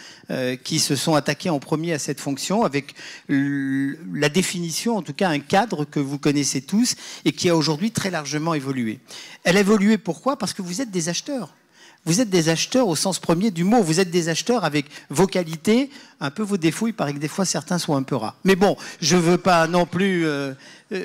qui se sont attaqués en premier à cette fonction avec la définition, en tout cas un cadre que vous connaissez tous et qui a aujourd'hui très largement évolué. Elle a évolué pourquoi? Parce que vous êtes des acheteurs. Vous êtes des acheteurs au sens premier du mot. Vous êtes des acheteurs avec vos qualités, un peu vos défauts. Il paraît que des fois, certains sont un peu rares. Mais bon, je ne veux pas non plus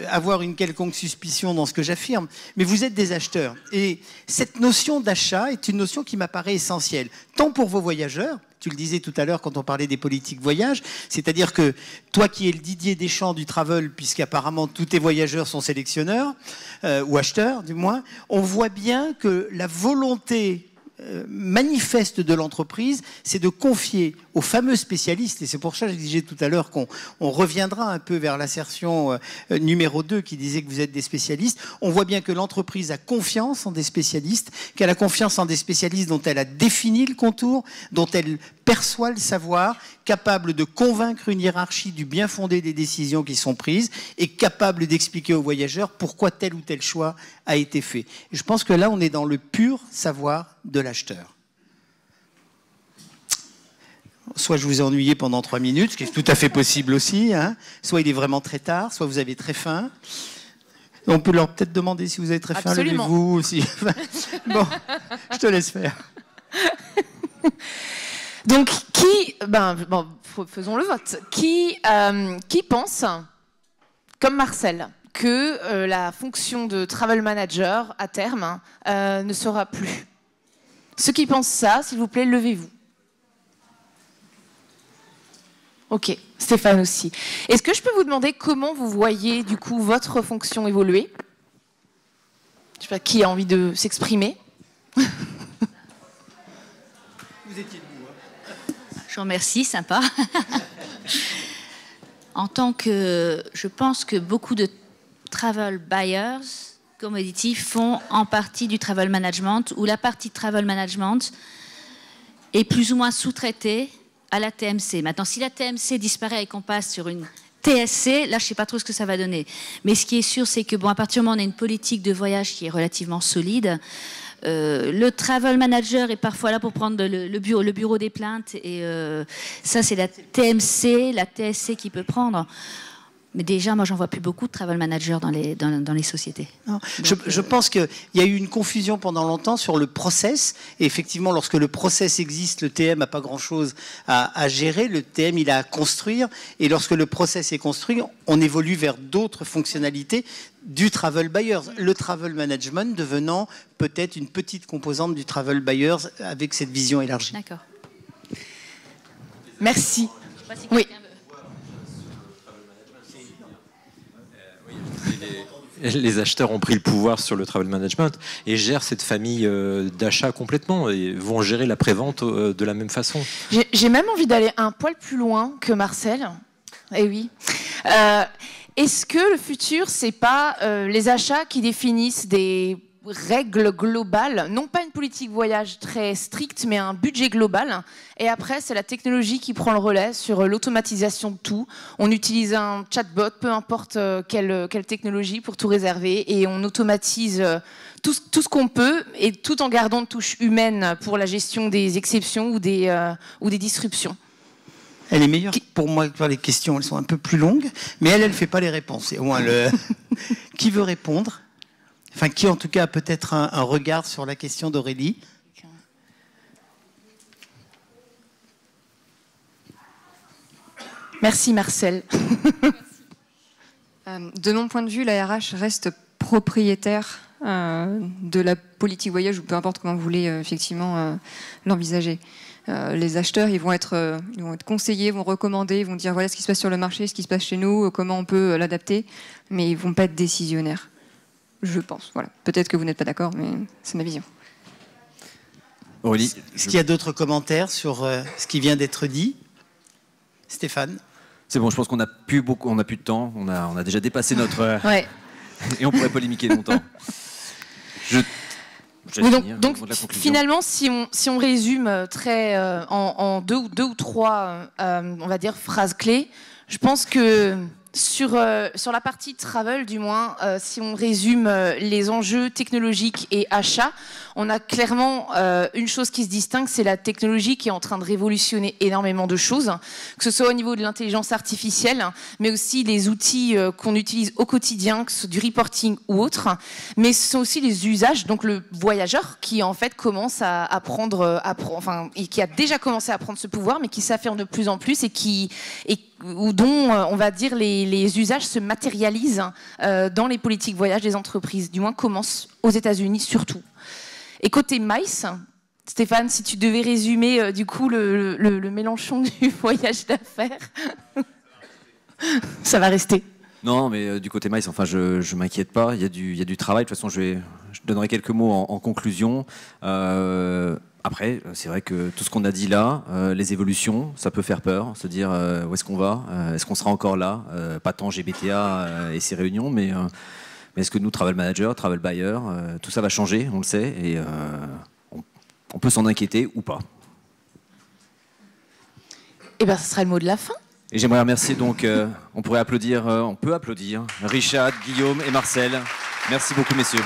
avoir une quelconque suspicion dans ce que j'affirme. Mais vous êtes des acheteurs. Et cette notion d'achat est une notion qui m'apparaît essentielle, tant pour vos voyageurs, tu le disais tout à l'heure quand on parlait des politiques voyage, c'est-à-dire que toi qui es le Didier Deschamps du travel, puisqu'apparemment tous tes voyageurs sont sélectionneurs, ou acheteurs du moins, on voit bien que la volonté manifeste de l'entreprise, c'est de confier aux fameux spécialistes, et c'est pour ça que je disais tout à l'heure qu'on reviendra un peu vers l'assertion numéro 2 qui disait que vous êtes des spécialistes, on voit bien que l'entreprise a confiance en des spécialistes, qu'elle a confiance en des spécialistes dont elle a défini le contour, dont elle perçoit le savoir, capable de convaincre une hiérarchie du bien fondé des décisions qui sont prises et capable d'expliquer aux voyageurs pourquoi tel ou tel choix a été fait. Et je pense que là, on est dans le pur savoir de l'acheteur. Soit je vous ai ennuyé pendant 3 minutes, ce qui est tout à fait possible aussi, hein. Soit il est vraiment très tard, soit vous avez très faim. On peut leur peut-être demander si vous avez très faim, levez-vous aussi. Bon, je te laisse faire. Donc, faisons le vote. Qui pense, comme Marcel, que la fonction de travel manager, à terme, ne sera plus? Ceux qui pensent ça, s'il vous plaît, levez-vous. Ok, Stéphane aussi. Est-ce que je peux vous demander comment vous voyez, du coup, votre fonction évoluer? Je sais pas qui a envie de s'exprimer. Vous étiez debout. Hein. Je vous remercie, sympa. En tant que... Je pense que beaucoup de travel buyers, commodity, font en partie du travel management, ou la partie travel management est plus ou moins sous-traité à la TMC. Maintenant, si la TMC disparaît et qu'on passe sur une TSC, là, je ne sais pas trop ce que ça va donner. Mais ce qui est sûr, c'est que, bon, à partir du moment où on a une politique de voyage qui est relativement solide, le travel manager est parfois là pour prendre le bureau des plaintes. Et ça, c'est la TMC, la TSC qui peut prendre. Mais déjà, moi, j'en vois plus beaucoup de travel managers dans les sociétés. Non, je pense qu'il y a eu une confusion pendant longtemps sur le process. Et effectivement, lorsque le process existe, le TM n'a pas grand-chose à gérer. Le TM, il a à construire. Et lorsque le process est construit, on évolue vers d'autres fonctionnalités du travel buyers. Le travel management devenant peut-être une petite composante du travel buyers avec cette vision élargie. D'accord. Merci. Oui. Les acheteurs ont pris le pouvoir sur le travel management et gèrent cette famille d'achats complètement et vont gérer la prévente de la même façon. J'ai même envie d'aller un poil plus loin que Marcel. Eh oui. Est-ce que le futur, c'est pas les achats qui définissent des règles globales, non pas une politique voyage très stricte, mais un budget global. Et après, c'est la technologie qui prend le relais sur l'automatisation de tout. On utilise un chatbot, peu importe quelle technologie, pour tout réserver, et on automatise tout ce qu'on peut, et tout en gardant une touche humaine pour la gestion des exceptions ou des disruptions. Elle est meilleure pour moi que les questions, elles sont un peu plus longues, mais elle fait pas les réponses. Et au moins, qui veut répondre ? Enfin, qui en tout cas a peut-être un regard sur la question d'Aurélie. Merci Marcel. De mon point de vue, la RH reste propriétaire de la politique voyage, ou peu importe comment vous voulez effectivement l'envisager. Les acheteurs, ils vont être conseillés, vont recommander, vont dire voilà ce qui se passe sur le marché, ce qui se passe chez nous, comment on peut l'adapter, mais ils ne vont pas être décisionnaires. Je pense. Voilà. Peut-être que vous n'êtes pas d'accord, mais c'est ma vision. Aurélie, est-ce qu'il y a d'autres commentaires sur ce qui vient d'être dit ? Stéphane ? C'est bon, je pense qu'on n'a plus de temps. On a déjà dépassé notre... Ouais. Et on pourrait polémiquer longtemps. Oui, donc finalement, si on résume très en deux ou trois, on va dire, phrases clés, je pense que sur la partie travel, du moins, si on résume les enjeux technologiques et achats, on a clairement une chose qui se distingue, c'est la technologie qui est en train de révolutionner énormément de choses, que ce soit au niveau de l'intelligence artificielle, mais aussi les outils qu'on utilise au quotidien, que ce soit du reporting ou autre, mais ce sont aussi les usages, donc le voyageur qui en fait commence à prendre, et qui a déjà commencé à prendre ce pouvoir, mais qui s'affirme de plus en plus ou dont, on va dire, les usages se matérialisent dans les politiques voyage des entreprises, du moins commencent aux États-Unis surtout. Et côté MICE, Stéphane, si tu devais résumer du coup le Mélenchon du voyage d'affaires, ça va rester. Non, mais du côté MICE, enfin, je m'inquiète pas. Il y a du travail. De toute façon, je donnerai quelques mots en conclusion. Après, c'est vrai que tout ce qu'on a dit là, les évolutions, ça peut faire peur, se dire où est-ce qu'on va, est-ce qu'on sera encore là, pas tant GBTA et ses réunions, mais est-ce que nous, travel manager, travel buyer, tout ça va changer, on le sait, et on peut s'en inquiéter ou pas. Eh bien, ce sera le mot de la fin. Et j'aimerais remercier donc, on peut applaudir Richard, Guillaume et Marcel. Merci beaucoup, messieurs.